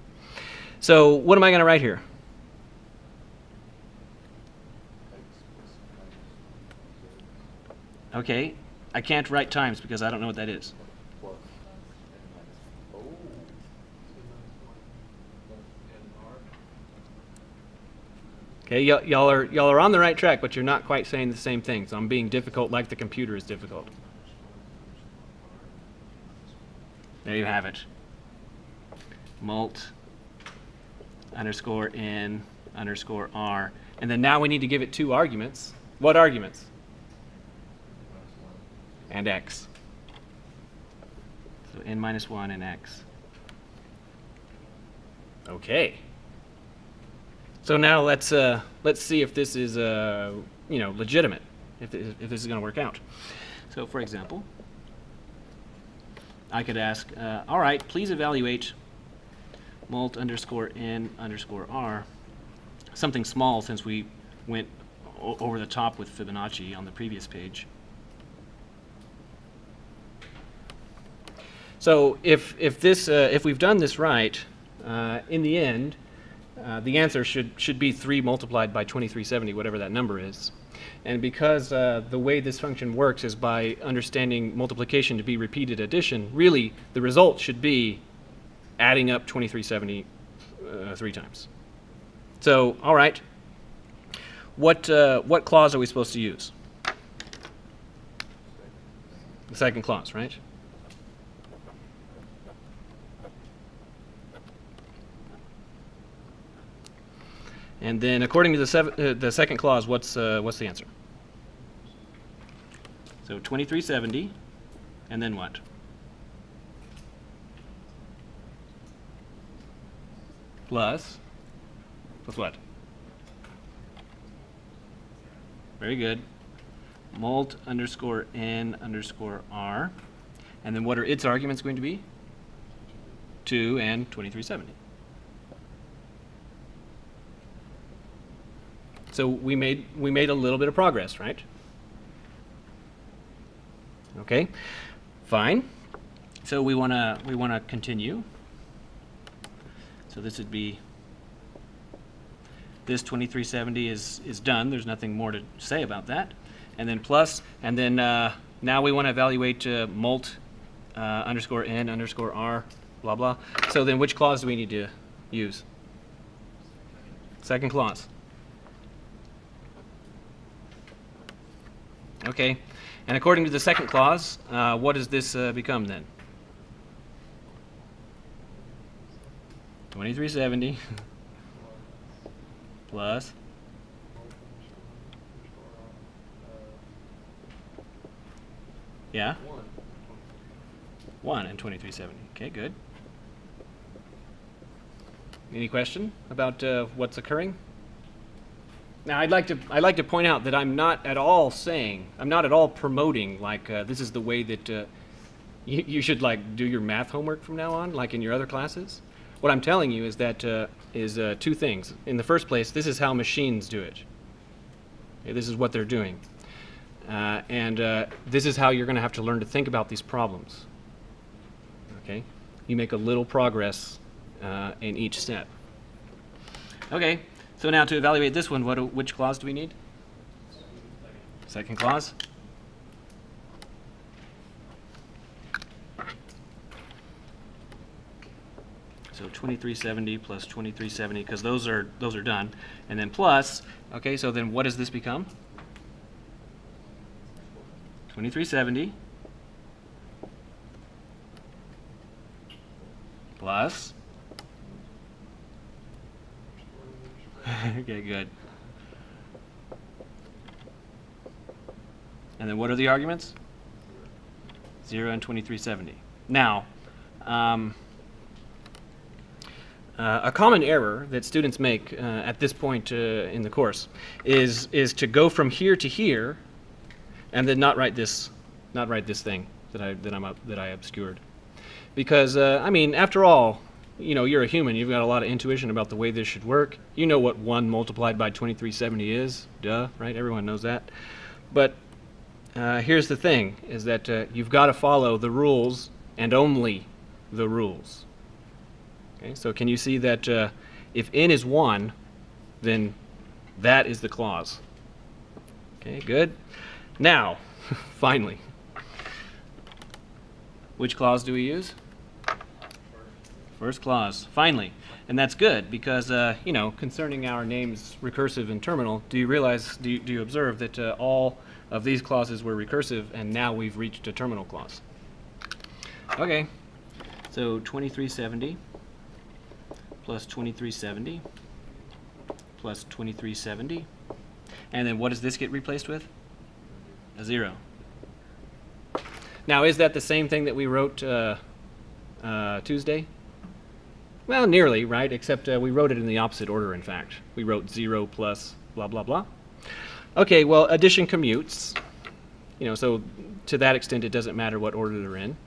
So what am I going to write here? Okay. I can't write times because I don't know what that is. Okay, y'all are on the right track, but you're not quite saying the same thing. So I'm being difficult like the computer is difficult. There you have it. Mult underscore n underscore r. And then now we need to give it 2 arguments. What arguments? And x. So n minus 1 and x. Okay. So now let's see if this is legitimate, if this is going to work out. So for example, I could ask, all right, please evaluate mult underscore n underscore r, something small since we went over the top with Fibonacci on the previous page. So if we've done this right, in the end, the answer should be 3 multiplied by 2370, whatever that number is. And because the way this function works is by understanding multiplication to be repeated addition, really the result should be adding up 2370 3 times. So, all right, what clause are we supposed to use? The second clause, right? And then according to the second clause, what's the answer? So 2370, and then what? Plus what? Very good. Mult underscore n underscore r. And then what are its arguments going to be? 2 and 2370. So we made a little bit of progress, right? Okay, fine. So we wanna continue. So this would be, this 2370 is done. There's nothing more to say about that. And then plus, and then now we want to evaluate mult underscore n underscore r, blah blah. So then which clause do we need to use? Second clause. Okay, and according to the second clause, what does this become then? 2370 plus yeah 1 and 2370. Okay, good. Any question about what's occurring? Now I'd like to point out that I'm not at all promoting like this is the way that you should like do your math homework from now on, like in your other classes. What I'm telling you is that two things. In the first place, this is how machines do it. Okay, this is what they're doing. And this is how you're going to have to learn to think about these problems. Okay? You make a little progress in each step. Okay, so now to evaluate this one, which clause do we need? Second clause. So 2370 plus 2370, because those are done, and then plus. Okay, so then what does this become? 2370 plus. Okay, good. And then what are the arguments? 0 and 2370. Now, a common error that students make at this point in the course is to go from here to here, and then not write this thing that I obscured, because I mean, after all, you know, you're a human. You've got a lot of intuition about the way this should work. You know what 1 multiplied by 2370 is, duh, right? Everyone knows that. But here's the thing: is that you've got to follow the rules and only the rules. Okay, so can you see that if n is 1, then that is the clause. Okay, good. Now, finally, which clause do we use? First clause, finally. And that's good because, you know, concerning our names recursive and terminal, do you observe that all of these clauses were recursive and now we've reached a terminal clause? Okay, so 2370 plus 2370 plus 2370. And then what does this get replaced with? A 0. Now, is that the same thing that we wrote Tuesday? Well, nearly, right? Except we wrote it in the opposite order, in fact. We wrote 0 plus blah, blah, blah. Okay, well, addition commutes. You know, so to that extent, it doesn't matter what order they're in.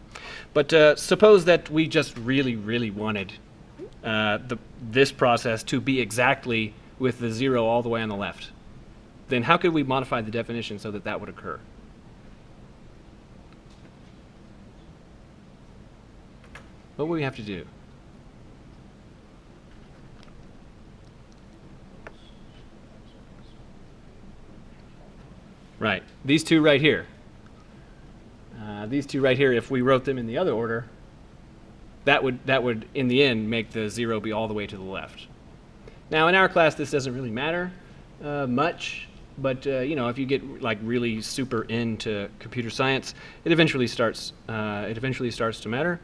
But suppose that we just really, really wanted this process to be exactly with the 0 all the way on the left. Then how could we modify the definition so that that would occur? What would we have to do? Right, these two right here. These two right here, if we wrote them in the other order, that would in the end make the 0 be all the way to the left. Now in our class this doesn't really matter much, but you know, if you get like really super into computer science, it eventually starts to matter.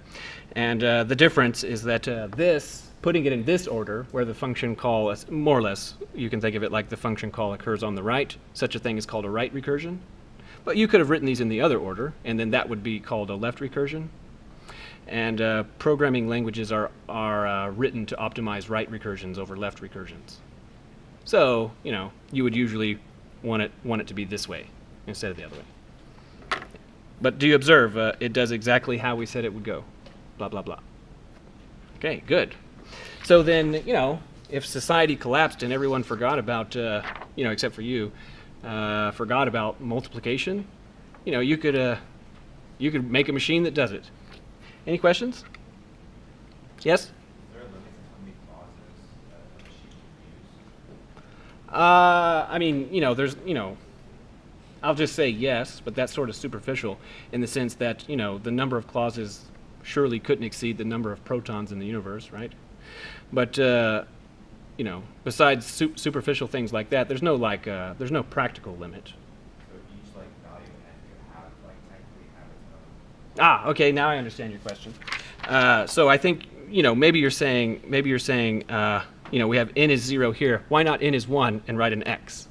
And the difference is that this putting it in this order, where the function call is more or less, you can think of it like the function call occurs on the right. Such a thing is called a right recursion. But you could have written these in the other order, and then that would be called a left recursion. And programming languages are written to optimize right recursions over left recursions. So, you know, you would usually want it to be this way instead of the other way. But do you observe, it does exactly how we said it would go. Blah, blah, blah. Okay, good. So then, you know, if society collapsed and everyone forgot about, you know, except for you, forgot about multiplication, you know, you could make a machine that does it. Any questions? Yes? Is there a limit to how many clauses a machine can use? I mean, you know, there's, you know, I'll just say yes, but that's sort of superficial in the sense that, you know, the number of clauses surely couldn't exceed the number of protons in the universe, right? But, you know, besides superficial things like that, there's no there's no practical limit. So each like value n could have like technically have its own. Ah, okay, now I understand your question. So I think, you know, maybe you're saying, you know, we have n is 0 here. Why not n is 1 and write an x,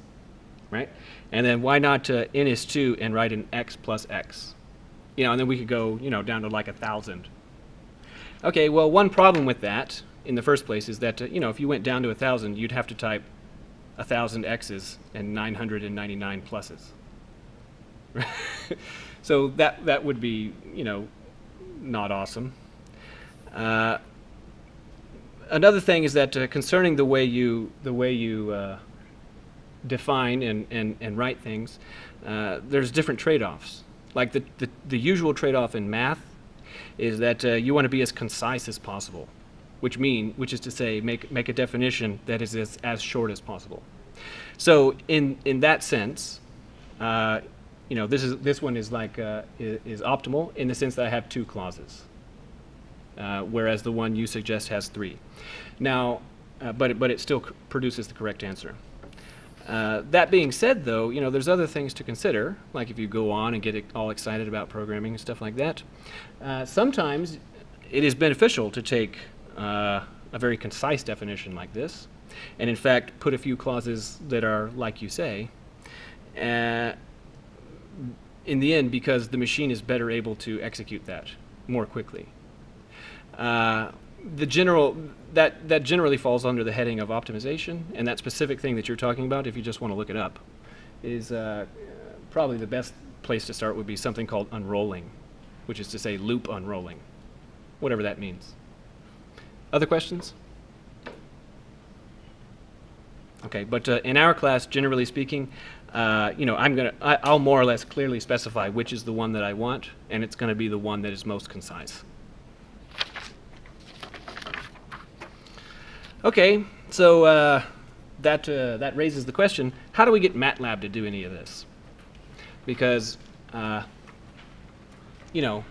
right? And then why not n is 2 and write an x plus x? You know, and then we could go, you know, down to like 1,000. Okay, well, one problem with that in the first place is that, you know, if you went down to 1,000, you'd have to type 1,000 x's and 999 pluses. So that would be, you know, not awesome. Another thing is that concerning the way you define and write things, there's different trade-offs. Like the usual trade-off in math is that you want to be as concise as possible, which is to say make a definition that is as short as possible. So in that sense, you know, this one is like is optimal in the sense that I have 2 clauses, whereas the one you suggest has 3. Now, but it still produces the correct answer. That being said, though, you know, there's other things to consider, like if you go on and get all excited about programming and stuff like that. Sometimes it is beneficial to take a very concise definition like this, and in fact put a few clauses that are like you say, in the end, because the machine is better able to execute that more quickly. That generally falls under the heading of optimization, and that specific thing that you're talking about, if you just want to look it up, is probably the best place to start would be something called unrolling, which is to say loop unrolling, whatever that means. Other questions? Okay, but in our class, generally speaking, you know, I'll more or less clearly specify which is the one that I want, and it's going to be the one that is most concise. Okay, so that raises the question: how do we get MATLAB to do any of this? Because you know,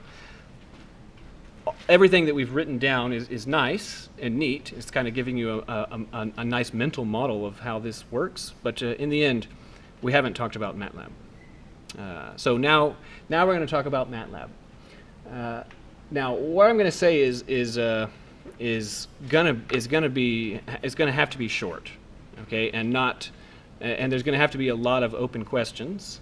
everything that we've written down is nice and neat. It's kind of giving you a nice mental model of how this works, but in the end, we haven't talked about MATLAB. So now we're going to talk about MATLAB. Now, what I'm going to say is gonna have to be short, okay, and there's going to have to be a lot of open questions,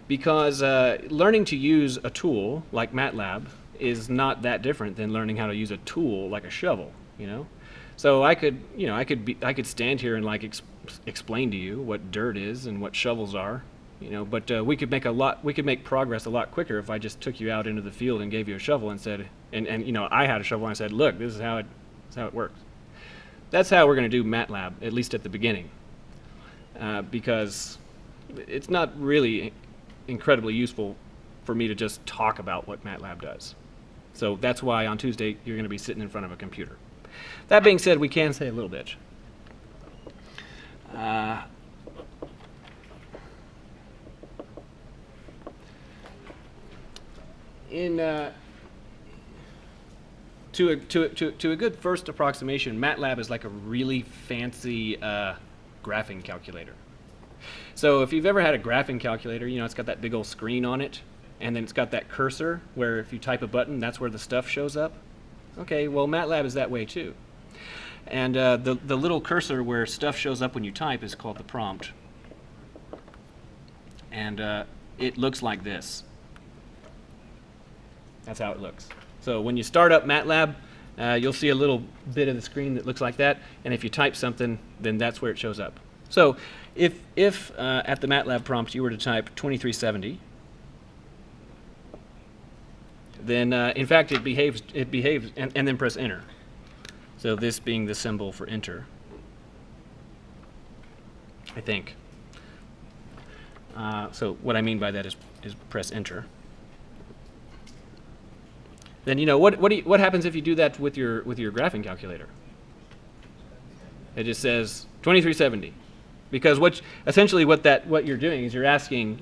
because learning to use a tool like MATLAB is not that different than learning how to use a tool like a shovel, you know. So I could stand here and like explain to you what dirt is and what shovels are, you know, but we could make progress a lot quicker if I just took you out into the field and gave you a shovel and said, and you know, I had a shovel and I said, look, this is how it works. That's how we're going to do MATLAB, at least at the beginning, because it's not really incredibly useful for me to just talk about what MATLAB does. So that's why on Tuesday you're going to be sitting in front of a computer. That being said, we can say a little bit. To a good first approximation, MATLAB is like a really fancy graphing calculator. So if you've ever had a graphing calculator, you know, it's got that big old screen on it, and then it's got that cursor where if you type a button, that's where the stuff shows up. Okay, well, MATLAB is that way too. And the little cursor where stuff shows up when you type is called the prompt. And it looks like this. That's how it looks. So when you start up MATLAB, you'll see a little bit of the screen that looks like that. And if you type something, then that's where it shows up. So if at the MATLAB prompt you were to type 2370, then in fact it behaves and then press enter. So this being the symbol for enter, I think. So what I mean by that is press enter. Then what happens if you do that with your graphing calculator? It just says 2370, because essentially what you're doing is you're asking,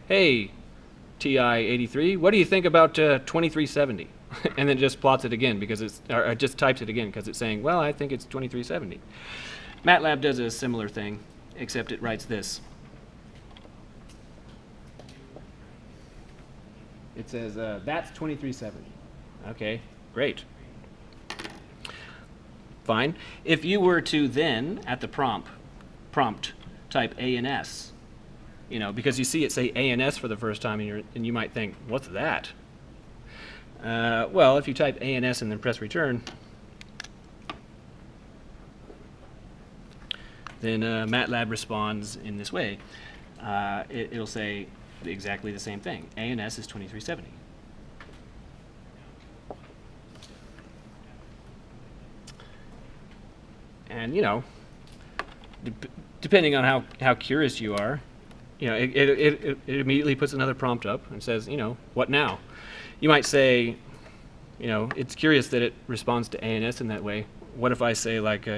hey, TI-83, what do you think about 2370? And then it just plots it again because or just types it again because it's saying, well, I think it's 2370. MATLAB does a similar thing, except it writes this. It says, that's 2370. Okay, great. Fine. If you were to then, at the prompt type ANS, because you see it say ANS for the first time, and you might think, what's that? Well, if you type ANS and then press return, then MATLAB responds in this way. It'll say exactly the same thing. ANS is 2370. And depending on how curious you are, it immediately puts another prompt up and says, what now? You might say, it's curious that it responds to ANS in that way. What if I say like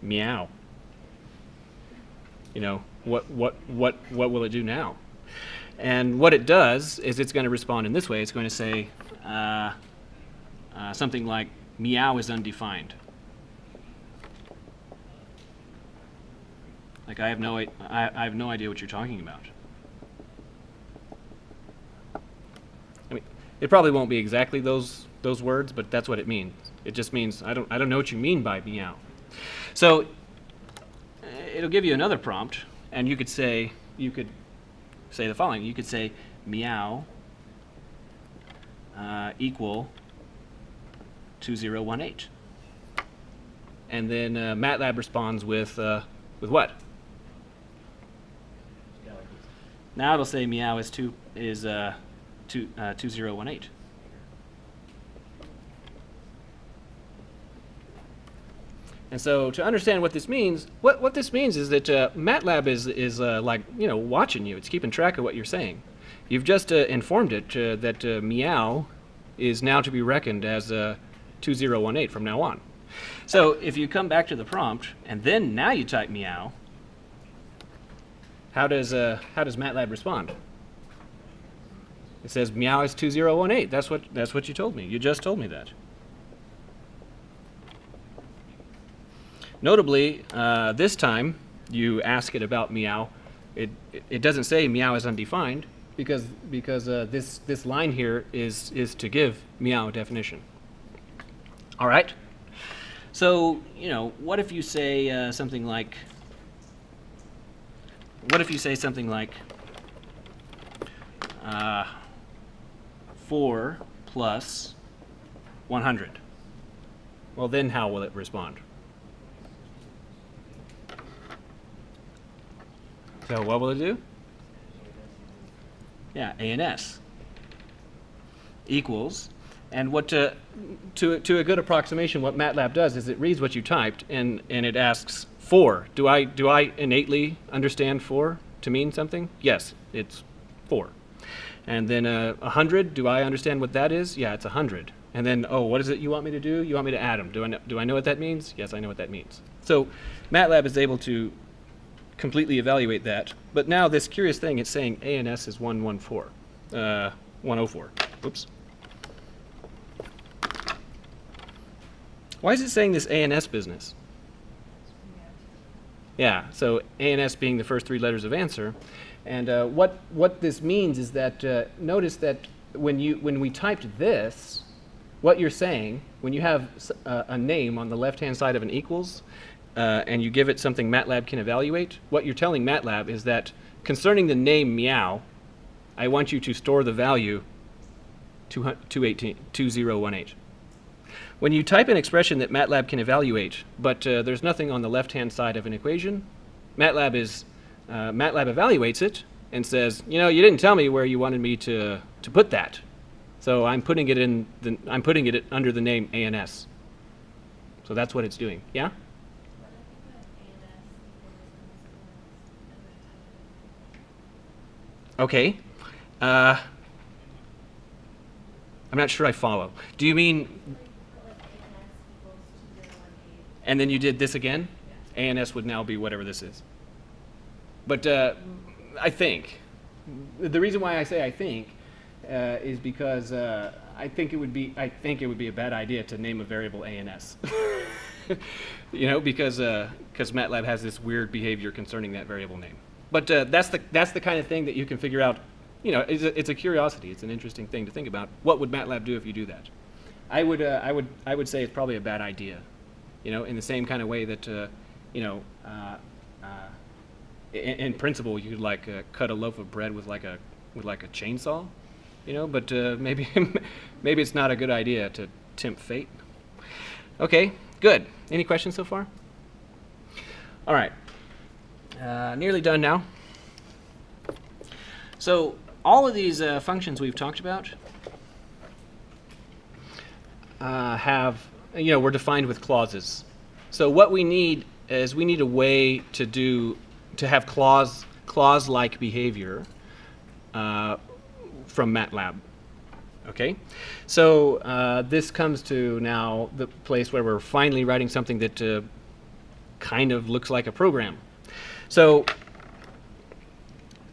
meow? What will it do now? And what it does is it's going to respond in this way. It's going to say something like meow is undefined. Like I have no idea what you're talking about. I mean, it probably won't be exactly those words, but that's what it means. It just means I don't know what you mean by meow. So it'll give you another prompt, and you could say the following. You could say meow equal 2018, and then MATLAB responds with what? Now it'll say meow is 2018. And so to understand what this means, what this means is that MATLAB is like watching you. It's keeping track of what you're saying. You've just informed it that meow is now to be reckoned as 2018 from now on. So if you come back to the prompt and then now you type meow, how does MATLAB respond? It says meow is 2018. That's what you told me. You just told me that. Notably, this time you ask it about meow. It doesn't say meow is undefined because this line here is to give meow a definition. All right. So what if you say something like? What if you say something like 4 plus 100? Well, then how will it respond? So what will it do? Yeah, ANS equals, and what to a good approximation, what MATLAB does is it reads what you typed and it asks 4. Do I innately understand 4 to mean something? Yes, it's 4. And then 100. Do I understand what that is? Yeah, it's 100. And then what is it you want me to do? You want me to add them? Do I know what that means? Yes, I know what that means. So MATLAB is able to completely evaluate that. But now this curious thing, it's saying ANS is 104. Oops. Why is it saying this ANS business? Yeah, so ANS being the first 3 letters of answer. And what this means is that notice that when we typed this, what you're saying, when you have a name on the left-hand side of an equals, and you give it something MATLAB can evaluate, what you're telling MATLAB is that concerning the name meow, I want you to store the value 2018. When you type an expression that MATLAB can evaluate, but there's nothing on the left-hand side of an equation, MATLAB evaluates it and says, you know, you didn't tell me where you wanted me to put that, so I'm putting it under the name ANS. So that's what it's doing. Yeah. Okay. I'm not sure I follow. Do you mean? And then you did this again? ANS would now be whatever this is. But I think. The reason why I say I think is because I think it would be a bad idea to name a variable ANS. You know, because MATLAB has this weird behavior concerning that variable name. But that's the kind of thing that you can figure out. You know, it's a curiosity. It's an interesting thing to think about. What would MATLAB do if you do that? I would say it's probably a bad idea. You know, in the same kind of way that you know, in principle, you could like cut a loaf of bread with like a chainsaw. You know, but maybe it's not a good idea to tempt fate. Okay, good. Any questions so far? All right, nearly done now. So all of these functions we've talked about were defined with clauses. So what we need is we need a way to have clause-like behavior from MATLAB. Okay, so this comes to now the place where we're finally writing something that kind of looks like a program. So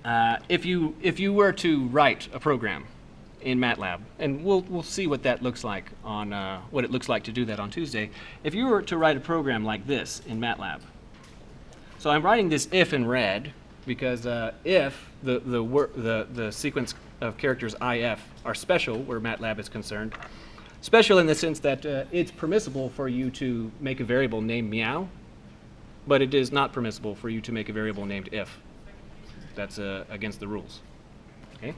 if you were to write a program in MATLAB, and we'll see what that looks like on what it looks like to do that on Tuesday. If you were to write a program like this in MATLAB, so I'm writing this if in red because if the sequence of characters IF are special where MATLAB is concerned, special in the sense that it's permissible for you to make a variable named meow, but it is not permissible for you to make a variable named if. That's against the rules. Okay,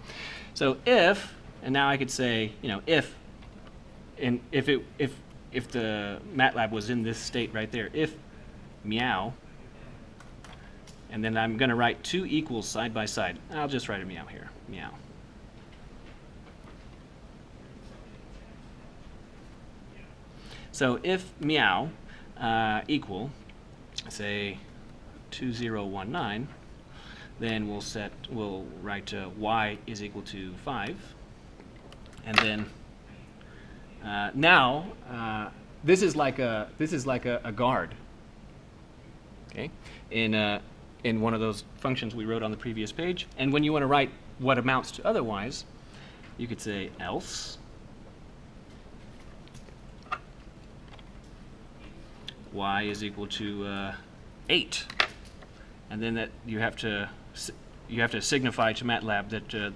so if, and now I could say, you know, if the MATLAB was in this state right there, if meow, and then I'm going to write two equals side by side. I'll just write a meow here, meow. So if meow equal, say 2019, then we'll write y is equal to 5, and then now this is like a guard. Okay, in one of those functions we wrote on the previous page, and when you want to write what amounts to otherwise, you could say else y is equal to 8, and then that you have to signify to MATLAB that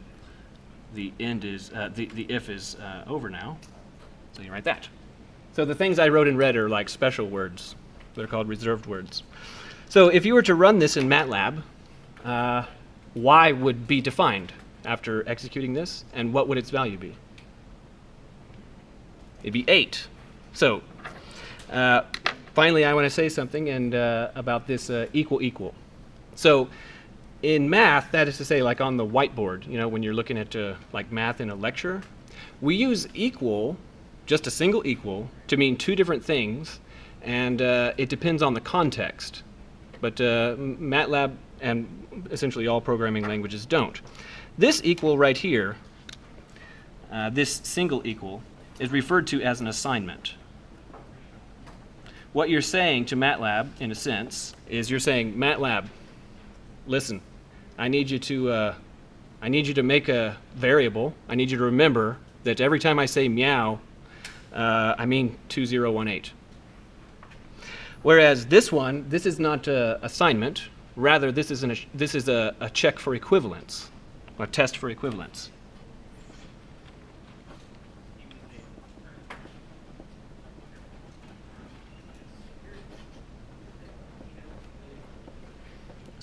the end is the if is over now. So you write that. So the things I wrote in red are like special words. They're called reserved words. So if you were to run this in MATLAB, y would be defined after executing this, and what would its value be? It'd be 8. So finally, I want to say something about this equal. So in math, that is to say, like on the whiteboard, you know, when you're looking at like math in a lecture, we use equal, just a single equal, to mean two different things, and it depends on the context. But MATLAB and essentially all programming languages don't. This equal right here, this single equal, is referred to as an assignment. What you're saying to MATLAB, in a sense, is you're saying, MATLAB, listen, I need you to make a variable. I need you to remember that every time I say meow, I mean 2018. Whereas this one, this is not an assignment. Rather, this is a check for equivalence, a test for equivalence.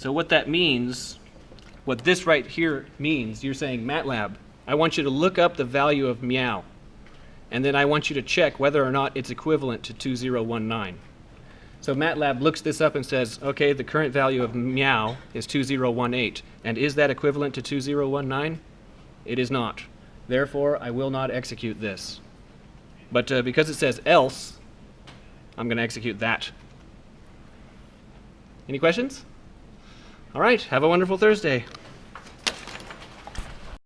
So what that means, what this right here means, you're saying, MATLAB, I want you to look up the value of meow, and then I want you to check whether or not it's equivalent to 2019. So MATLAB looks this up and says, okay, the current value of meow is 2018, and is that equivalent to 2019? It is not. Therefore, I will not execute this. But because it says else, I'm going to execute that. Any questions? All right, have a wonderful Thursday.